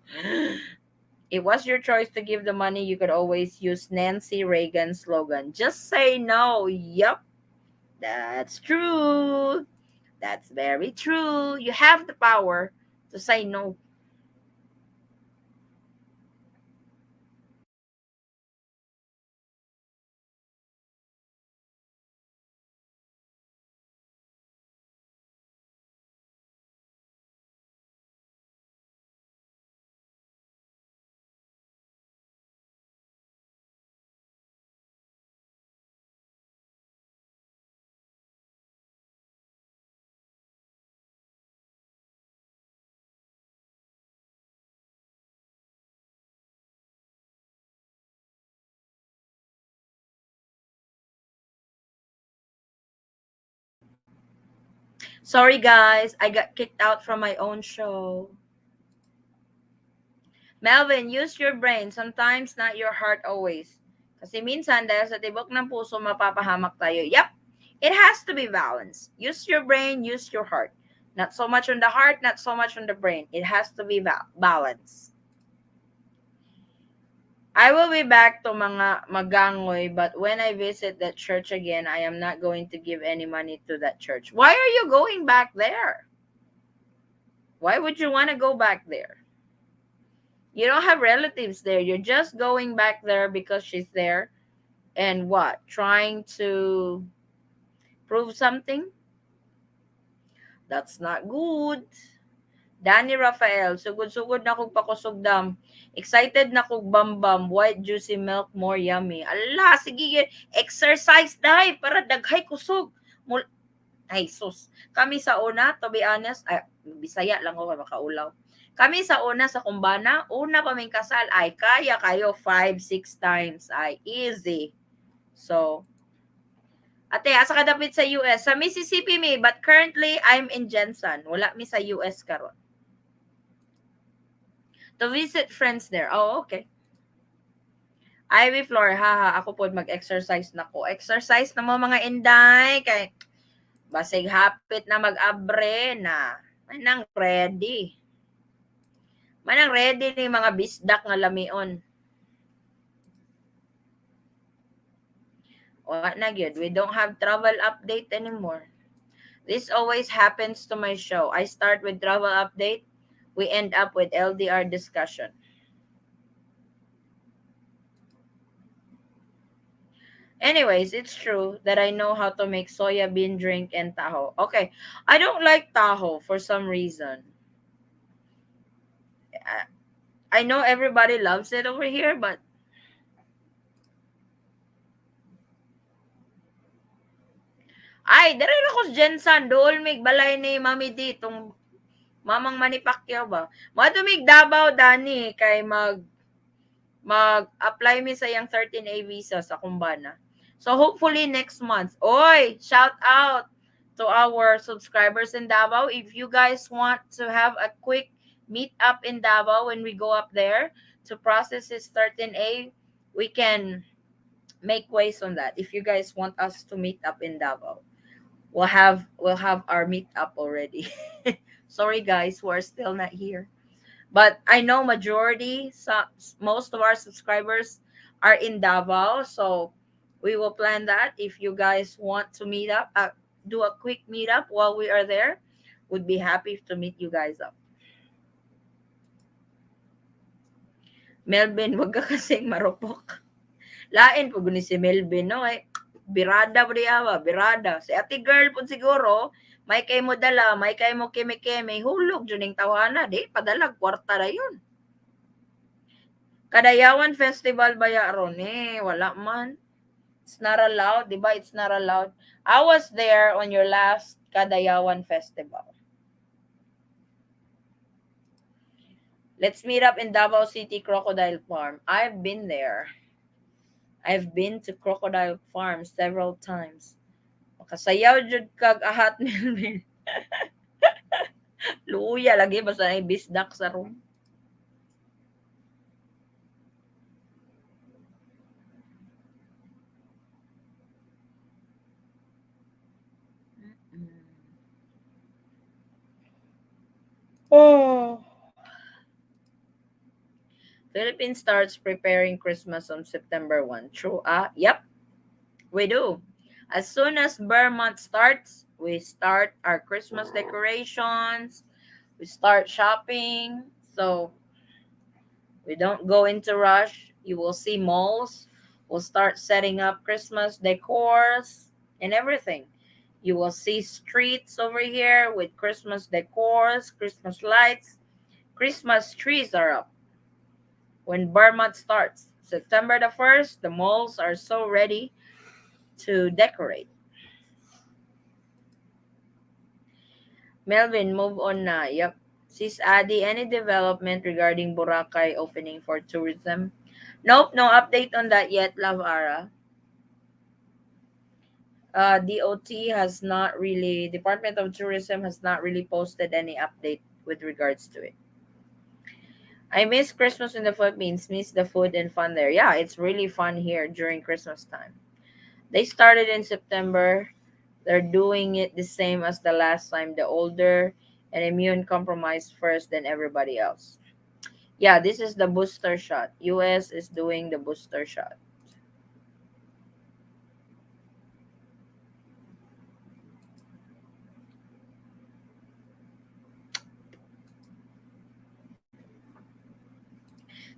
It was your choice to give the money. You could always use Nancy Reagan's slogan. Just say no. Yup. That's true. That's very true. You have the power to say no. Sorry, guys. I got kicked out from my own show. Melvin, use your brain. Sometimes not your heart always. Kasi minsan, dahil sa tibok ng puso, mapapahamak tayo. Yep. It has to be balanced. Use your brain, use your heart. Not so much on the heart, not so much on the brain. It has to be balanced. I will be back to mga magangoy, but when I visit that church again, I am not going to give any money to that church. Why are you going back there? Why would you want to go back there? You don't have relatives there. You're just going back there because she's there. And what? Trying to prove something? That's not good. Danny Rafael, sugod-sugod na kog pakusugdam. Excited na kog bambam, white juicy milk more yummy. Ala, sige, exercise dai para daghay kusog. Ay, sus. Kami sa una, to be honest, Bisaya lang ako makaulaw. Kami sa una sa kumbana, una pa kaming kasal, ay kaya kayo 5, 6 times, ay easy. So, Ate, asa ka dapit sa US? Sa Mississippi mi, but currently I'm in Jensen. Wala mi sa US karon. To visit friends there. Oh, okay. Ivy Floor, haha, ako po mag-exercise na ko. Exercise na mo mga inday, kay basig hapit na mag-abre na. Manang ready. Manang ready ni mga bisdak nga lamion. What na gyud? We don't have travel update anymore. This always happens to my show. I start with travel update. We end up with LDR discussion. Anyways, it's true that I know how to make soya bean drink and taho. Okay, I don't like taho for some reason. I know everybody loves it over here, but ay, dere na ko Jensan, dool mig balay ni Mami D, tong Mamang Manny Pacquiao ba? Madumig Davao dani kay mag-apply mi sa yang 13A visa sa Kumbana. So hopefully next month. Oy, shout out to our subscribers in Davao. If you guys want to have a quick meet up in Davao when we go up there to process his 13A, we can make ways on that. If you guys want us to meet up in Davao, we'll have our meet up already. Sorry guys who are still not here. But I know most of our subscribers are in Davao, so we will plan that. If you guys want to meet up, do a quick meetup while we are there, would be happy to meet you guys up. Melvin, wag ka kasing marupok. Lain po guni si Melvin, no? Ay, birada po diya ba? Birada. Si ate girl po siguro, may kay mo dala, may kay mo keme-keme, hulog dyan yung tawana, di, padalag, kwarta na yun. Kadayawan Festival ba yaron? Wala man. It's not allowed, di ba? It's not allowed. I was there on your last Kadayawan Festival. Let's meet up in Davao City Crocodile Farm. I've been there. I've been to Crocodile Farm several times. Makasayaw jud kag ahat Melvin. Luya lagi basta ay bisdak sa room. Oh. Philippines starts preparing Christmas on September 1. True. Yep, we do. As soon as Burr month starts, we start our Christmas decorations, we start shopping. So we don't go into rush. You will see malls. We'll start setting up Christmas decors and everything. You will see streets over here with Christmas decors, Christmas lights. Christmas trees are up when Burr month starts. September the 1st, the malls are so ready to decorate. Melvin, move on na. Yep. Sis Adi, any development regarding Boracay opening for tourism? Nope, no update on that yet, Love Ara. Department of Tourism has not really posted any update with regards to it. I miss Christmas in the Philippines, miss the food and fun there. Yeah, it's really fun here during Christmas time. They started in September. They're doing it the same as the last time, the older and immune compromised first than everybody else. Yeah, this is the booster shot. US is doing the booster shot.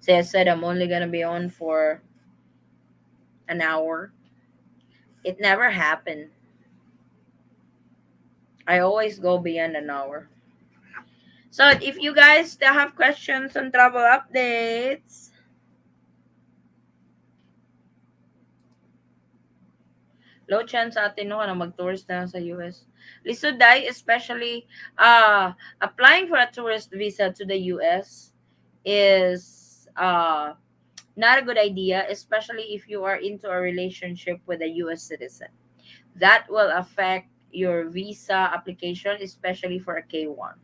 See, I said I'm only gonna be on for an hour. It never happened. I always go beyond an hour. So if you guys still have questions on travel updates, low chance atin no na mag-tourist na sa US. Lisuday, especially applying for a tourist visa to the US is not a good idea, especially if you are into a relationship with a US citizen. That will affect your visa application, especially for a K1.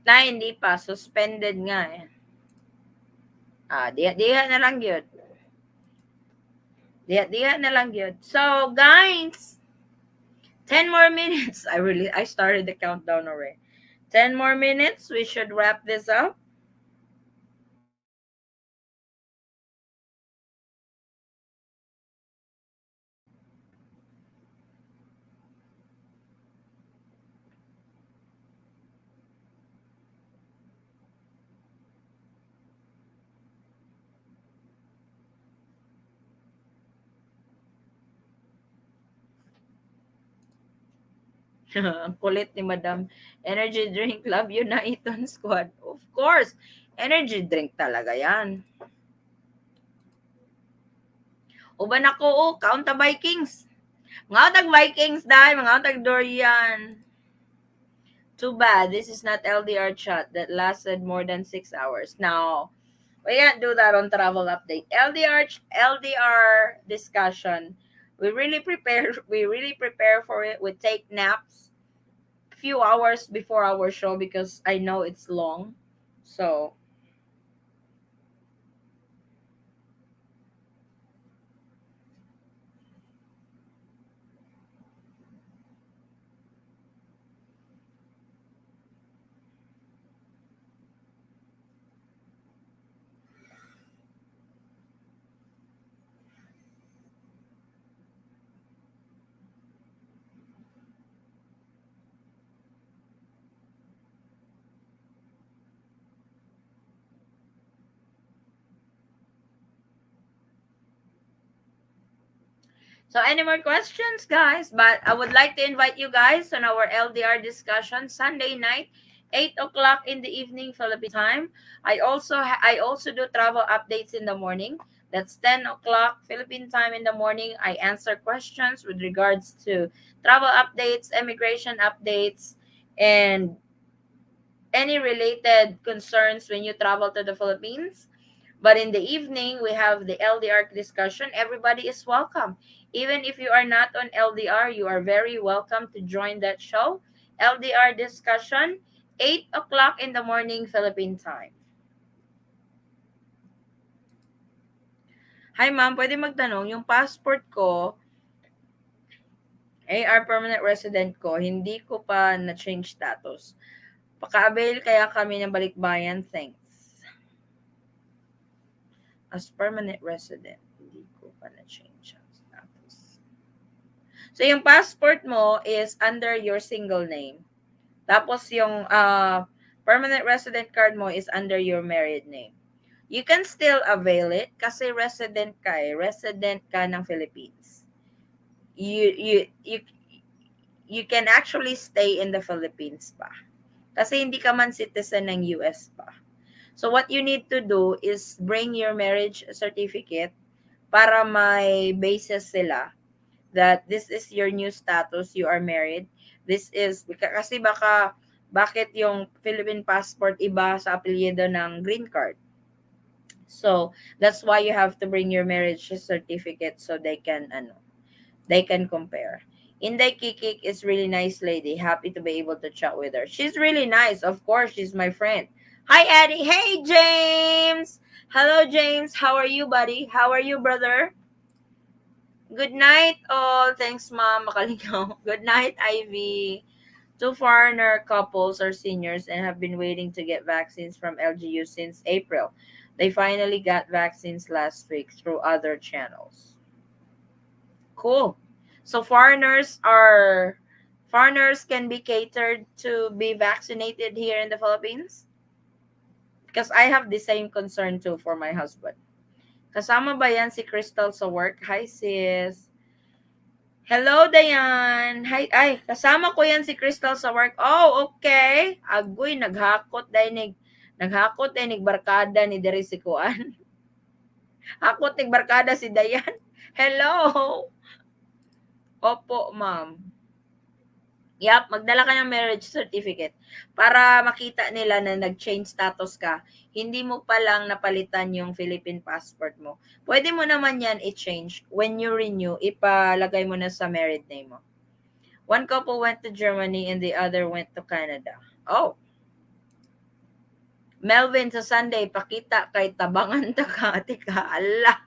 Na hindi pa, suspended nga eh. Diha na lang yun. Diha na lang yun. So, guys, 10 more minutes. I started the countdown already. 10 more minutes. We should wrap this up. Ang kulit ni Madam. Energy drink, love you na Eaton Squad. Of course, energy drink talaga yan. Uban ako, count the Vikings. Mga tag Vikings dahil, mga tag Dorian. Too bad, this is not LDR chat that lasted more than 6 hours. Now, we can't do that on travel update. LDR discussion. We really prepare for it. We take naps few hours before our show because I know it's long. So, any more questions, guys? But I would like to invite you guys on our LDR discussion Sunday night, 8 o'clock in the evening Philippine time. I also do travel updates in the morning. That's 10 o'clock Philippine time in the morning. I answer questions with regards to travel updates, immigration updates, and any related concerns when you travel to the Philippines. But in the evening, we have the LDR discussion. Everybody is welcome. Even if you are not on LDR, you are very welcome to join that show. LDR discussion, 8 o'clock in the morning, Philippine time. Hi ma'am, pwede magtanong, yung passport ko, AR permanent resident ko, hindi ko pa na-change status. Paka-avail kaya kami ng balikbayan? Thanks. As permanent resident, hindi ko pa na-change ang status. So, yung passport mo is under your single name. Tapos, yung permanent resident card mo is under your married name. You can still avail it kasi resident ka eh. Resident ka ng Philippines. You can actually stay in the Philippines pa. Kasi hindi ka man citizen ng US pa. So what you need to do is bring your marriage certificate para may basis sila that this is your new status, you are married. This is, kasi bakit yung Philippine passport iba sa apelyido ng green card. So that's why you have to bring your marriage certificate so they can compare. Inday Kikik is really nice lady. Happy to be able to chat with her. She's really nice. Of course, she's my friend. Hi, Eddie. Hey, James. Hello, James. How are you, buddy? How are you, brother? Good night, all. Thanks, Mom. Makalingaw. Good night, Ivy. Two foreigner couples are seniors and have been waiting to get vaccines from LGU since April. They finally got vaccines last week through other channels. Cool. So foreigners can be catered to be vaccinated here in the Philippines? Because I have the same concern too for my husband. Kasama ba yan si Crystal sa work? Hi sis. Hello Dayan. Hi, ay, kasama ko yan si Crystal sa work. Oh, okay. Agoy, naghakot dahil barkada ni Dere si Kuan. Hakot nig barkada si Dayan. Hello. Opo, ma'am. Yap, magdala ka ng marriage certificate para makita nila na nag-change status ka. Hindi mo pa lang napalitan yung Philippine passport mo. Pwede mo naman yan i-change. When you renew, ipalagay mo na sa married name mo. One couple went to Germany and the other went to Canada. Oh, Melvin sa Sunday, pakita kay tabangan ta ka. Tika, ala.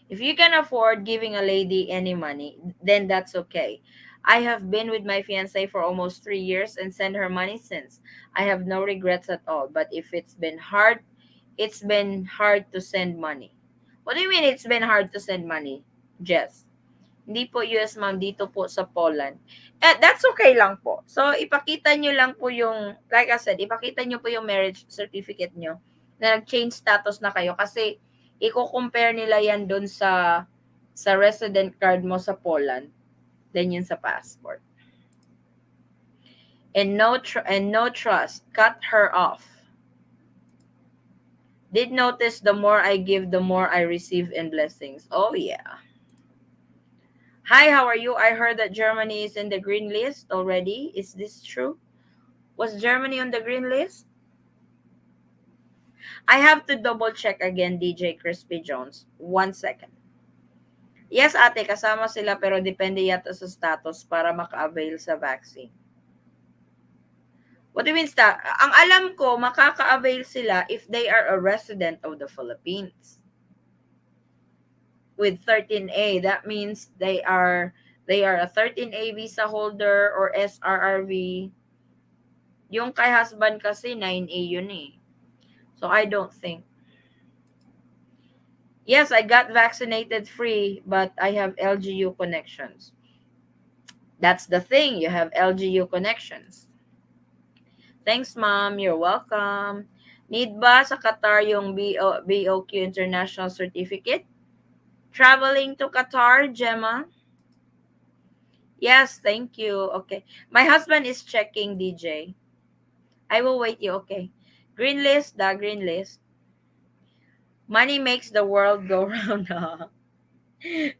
If you can afford giving a lady any money, then that's okay. I have been with my fiance for almost 3 years and sent her money since. I have no regrets at all. But if it's been hard to send money. What do you mean it's been hard to send money, Jess? Hindi po US ma'am, dito po sa Poland. That's okay lang po. So, ipakita nyo lang po yung, like I said, ipakita nyo po yung marriage certificate nyo na nag-change status na kayo kasi i-compare nila yan doon sa resident card mo sa Poland, then yun sa passport. And no trust, cut her off. Did notice the more I give, the more I receive in blessings. Oh yeah. Hi, how are you? I heard that Germany is in the green list already. Is this true? Was Germany on the green list? I have to double check again, DJ Crispy Jones. 1 second. Yes, ate, kasama sila pero depende yata sa status para maka-avail sa vaccine. What do you mean, ang alam ko, makaka-avail sila if they are a resident of the Philippines. With 13A, that means they are a 13A visa holder or SRRV. Yung kay husband kasi 9A yun eh. So I don't think. Yes, I got vaccinated free, but I have LGU connections. That's the thing, you have LGU connections. Thanks, ma'am. You're welcome. Need ba sa Qatar yung BOQ International Certificate? Traveling to Qatar, Gemma? Yes, thank you. Okay. My husband is checking, DJ. I will wait you, okay. Green list, the green list. Money makes the world go round.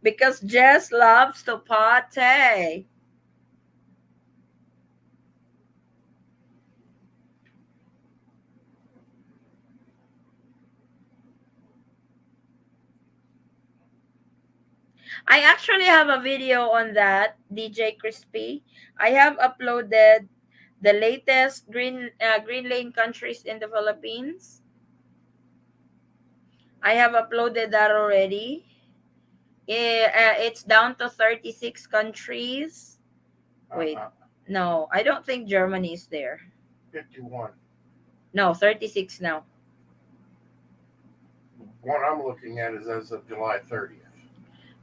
Because Jess loves to party. I actually have a video on that, DJ Crispy. I have uploaded the latest green lane countries in the Philippines. I have uploaded that already. It's down to 36 countries. Wait, no, I don't think Germany is there. 51. No, 36 now. One I'm looking at is as of July 30th.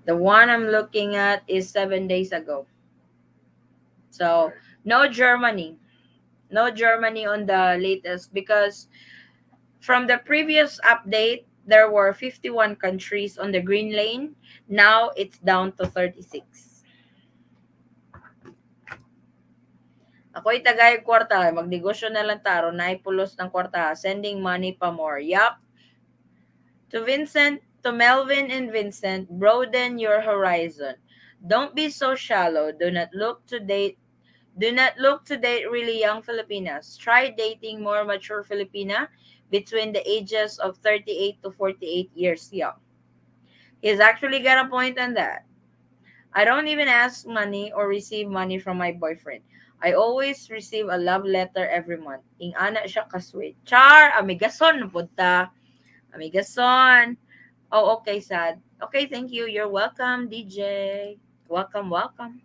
The one I'm looking at is 7 days ago. So, Right. no Germany. No Germany on the latest because from the previous update, there were 51 countries on the green lane. Now it's down to 36. Ako'y tagay kwarta, magnegosyo na lang taro, naipulos ng kwarta, sending money pa more. Yup. To Melvin and Vincent, broaden your horizon. Don't be so shallow. Do not look to date really young Filipinas. Try dating more mature Filipina between the ages of 38 to 48 years young. He's actually got a point on that. I don't even ask money or receive money from my boyfriend. I always receive a love letter every month. Ing ana siya kasweet. Char, amigason punta. Amigason. Oh, okay, sad. Okay, thank you. You're welcome, DJ. Welcome, welcome.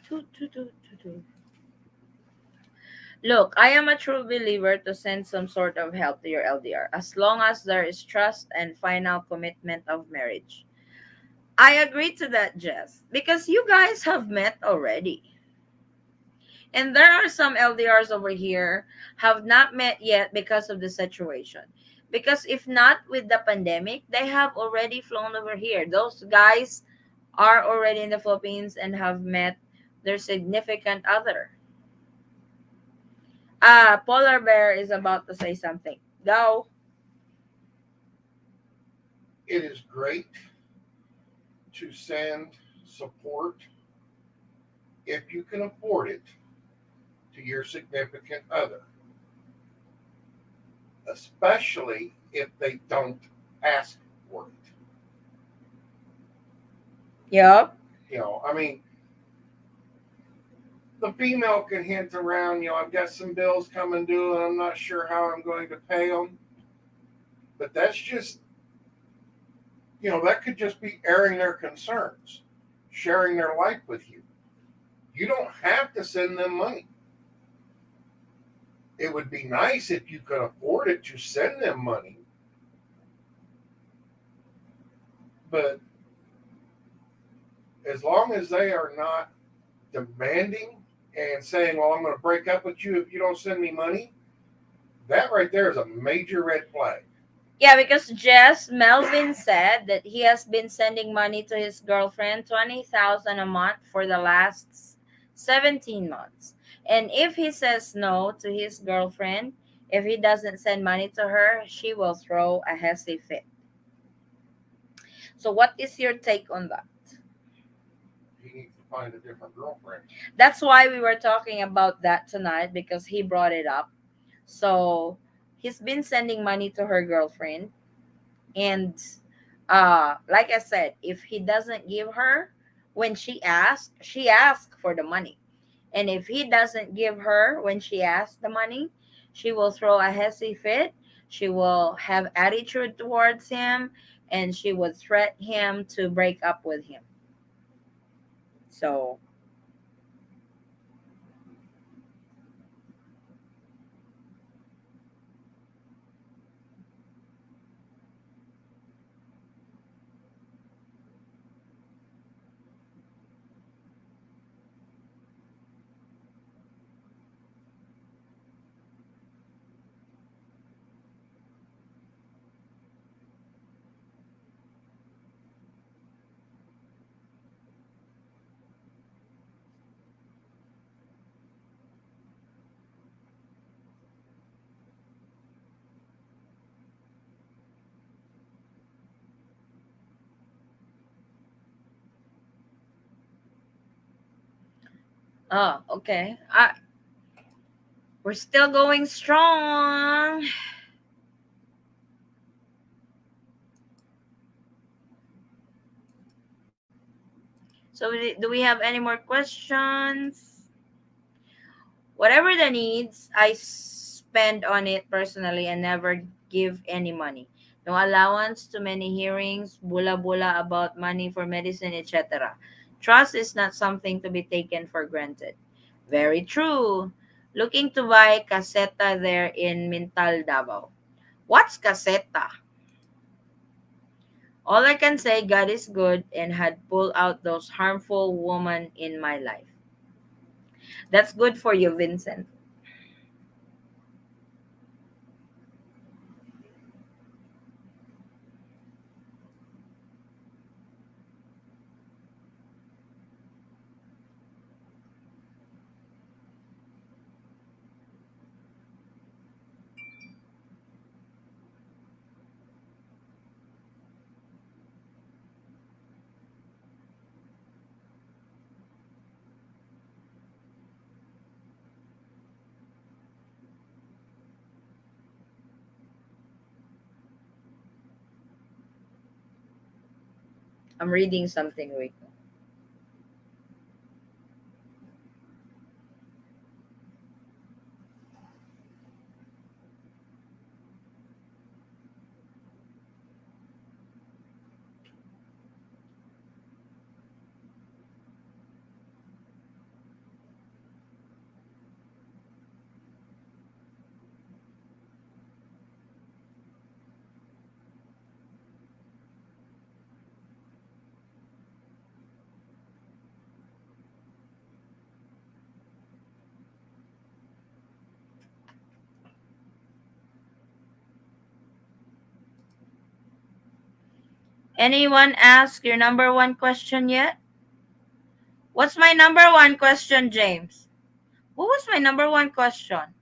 Toot, toot, toot, toot, toot. Look, I am a true believer to send some sort of help to your LDR as long as there is trust and final commitment of marriage. I agree to that, Jess, because you guys have met already. And there are some LDRs over here have not met yet because of the situation. Because if not with the pandemic, they have already flown over here. Those guys are already in the Philippines and have met their significant other. Polar Bear is about to say something. Go. It is great to send support if you can afford it to your significant other, especially if they don't ask for it. Yup. I mean, the female can hint around, I've got some bills coming due and I'm not sure how I'm going to pay them. But that's just, that could just be airing their concerns, sharing their life with you. You don't have to send them money. It would be nice if you could afford it to send them money. But as long as they are not demanding and saying, well, I'm going to break up with you if you don't send me money, that right there is a major red flag. Yeah, because Jess Melvin said that he has been sending money to his girlfriend 20,000 a month for the last 17 months. And if he says no to his girlfriend, if he doesn't send money to her, she will throw a hissy fit. So what is your take on that? He needs to find a different girlfriend. That's why we were talking about that tonight because he brought it up. So he's been sending money to her girlfriend, and like I said, if he doesn't give her when she asks for the money. And if he doesn't give her when she asks the money, she will throw a hissy fit. She will have attitude towards him, and she would threaten him to break up with him. So, oh, okay. We're still going strong. So, do we have any more questions? Whatever the needs, I spend on it personally and never give any money. No allowance to many hearings, bula bula about money for medicine, etc. Trust is not something to be taken for granted. Very true. Looking to buy caseta there in Mintal, Davao. What's caseta? All I can say, God is good and had pulled out those harmful women in my life. That's good for you, Vincent. I'm reading something. Wait. Anyone ask your number one question yet? What's my number one question, James? What was my number one question?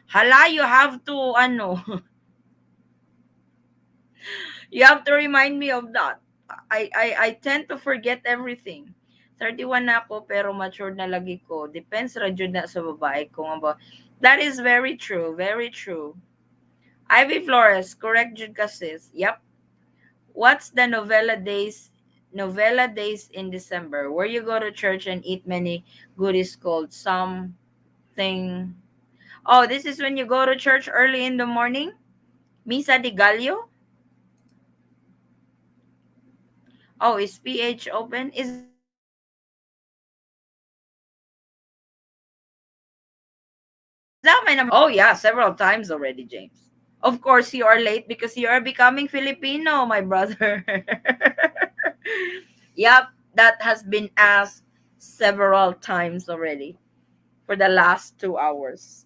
Hala, you have to, ano, you have to remind me of that. I tend to forget everything. 31 na ako, pero mature na lagi ko. Depends ra jud na sa babae kung about. That is very true, very true. Ivy Flores, correct jud ka sis. Yep. What's the novella days in December, where you go to church and eat many goodies called something. Oh, this is when you go to church early in the morning? Misa de Gallo? Oh, is PH open? Is that my number one question? Oh, yeah, several times already, James. Of course, you are late because you are becoming Filipino, my brother. Yep, that has been asked several times already for the last 2 hours.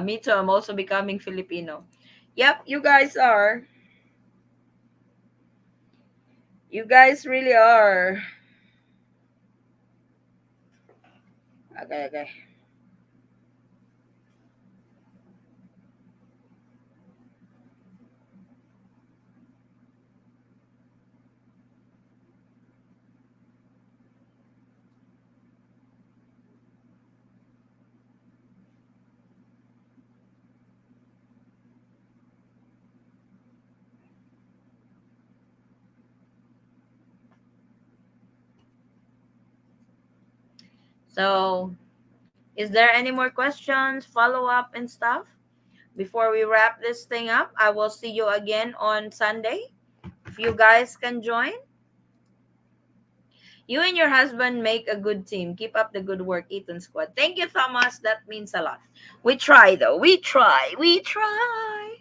Me too. I'm also becoming Filipino. Yep, you guys are. You guys really are. Okay, okay. So, is there any more questions, follow up, and stuff? Before we wrap this thing up, I will see you again on Sunday. If you guys can join, you and your husband make a good team. Keep up the good work, Eaton Squad. Thank you, Thomas. That means a lot. We try, though. We try. We try.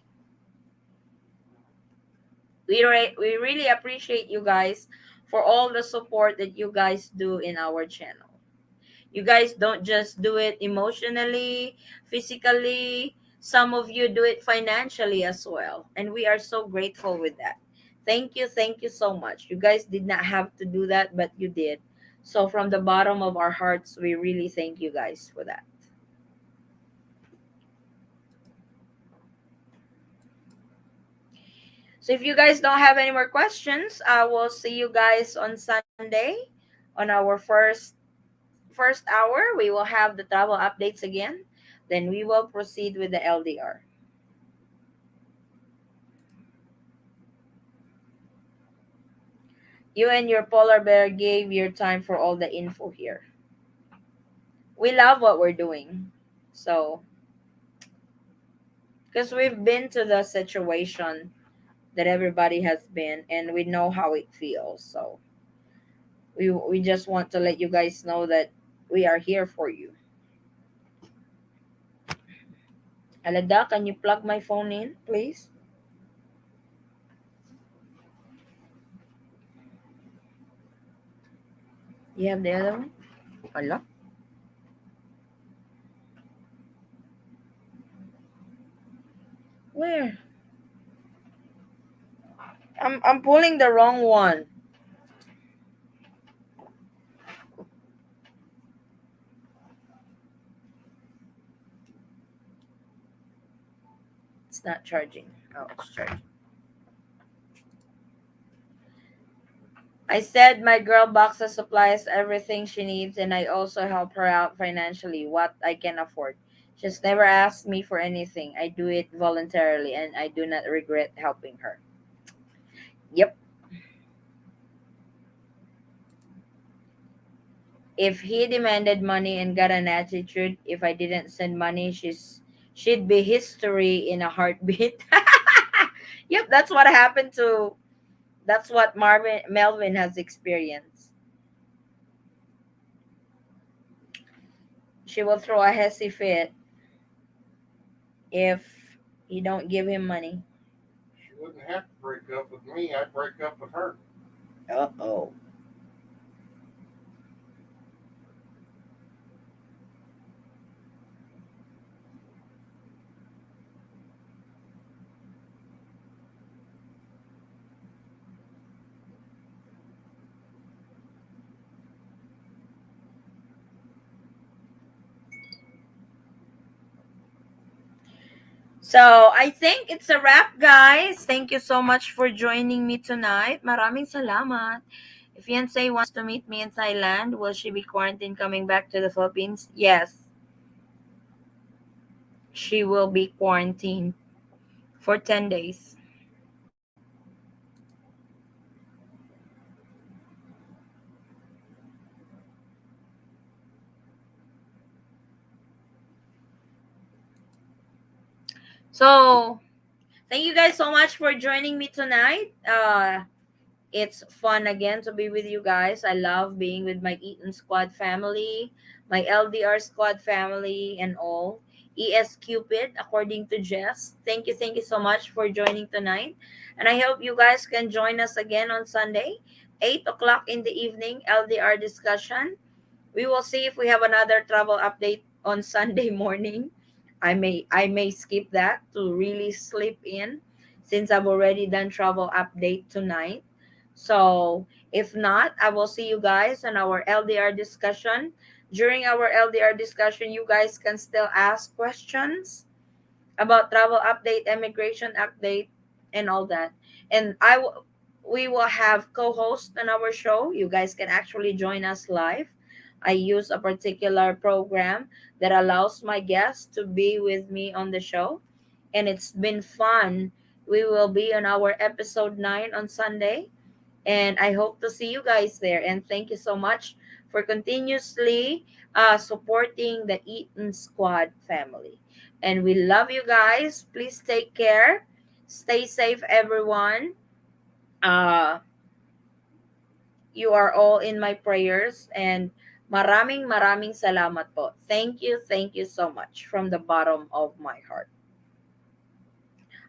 We really appreciate you guys for all the support that you guys do in our channel. You guys don't just do it emotionally, physically. Some of you do it financially as well. And we are so grateful with that. Thank you so much. You guys did not have to do that, but you did. So, from the bottom of our hearts, we really thank you guys for that. So, if you guys don't have any more questions, I will see you guys on Sunday on our first hour. We will have the travel updates again. Then we will proceed with the LDR. You and your polar bear gave your time for all the info here. We love what we're doing. So, because we've been to the situation that everybody has been and we know how it feels. So, we just want to let you guys know that we are here for you. Alada, can you plug my phone in, please? You have the other one? Ala? Where? I'm pulling the wrong one. It's not charging. Oh, it's charging. I said my girl boxes supplies everything she needs and I also help her out financially what I can afford. She's never asked me for anything. I do it voluntarily and I do not regret helping her. Yep. If he demanded money and got an attitude, if I didn't send money, she'd be history in a heartbeat. Yep, that's what happened to. That's what Marvin Melvin has experienced. She will throw a hissy fit if you don't give him money. She wouldn't have to break up with me. I'd break up with her. Uh oh. So, I think it's a wrap, guys. Thank you so much for joining me tonight. Maraming salamat. If Fiancé wants to meet me in Thailand, will she be quarantined coming back to the Philippines? Yes, she will be quarantined for 10 days. So, thank you guys so much for joining me tonight. It's fun again to be with you guys. I love being with my Eaton Squad family, my LDR Squad family, and all. ES Cupid, according to Jess. Thank you so much for joining tonight. And I hope you guys can join us again on Sunday, 8 o'clock in the evening, LDR discussion. We will see if we have another travel update on Sunday morning. I may skip that to really sleep in since I've already done travel update tonight. So if not, I will see you guys on our LDR discussion. During our LDR discussion, you guys can still ask questions about travel update, immigration update, and all that. And we will have co-host on our show. You guys can actually join us live. I use a particular program that allows my guests to be with me on the show, and it's been fun. We will be on our episode 9 on Sunday, and I hope to see you guys there. And thank you so much for continuously supporting the Eaton Squad family. And we love you guys. Please take care. Stay safe, everyone. Uh, you are all in my prayers. And maraming salamat po. Thank you so much from the bottom of my heart.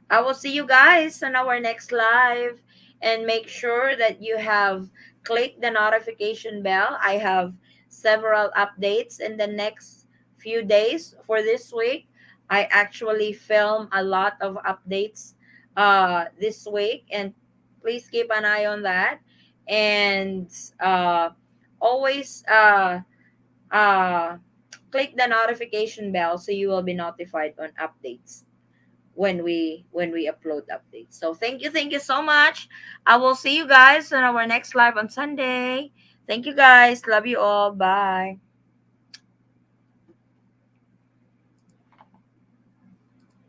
I will see you guys on our next live, and make sure that you have clicked the notification bell. I have several updates in the next few days for this week. I actually film a lot of updates this week, and please keep an eye on that. And uh always uh click the notification bell so you will be notified on updates when we upload updates. So thank you so much. I will see you guys on our next live on Sunday. Thank you guys. Love you all. Bye.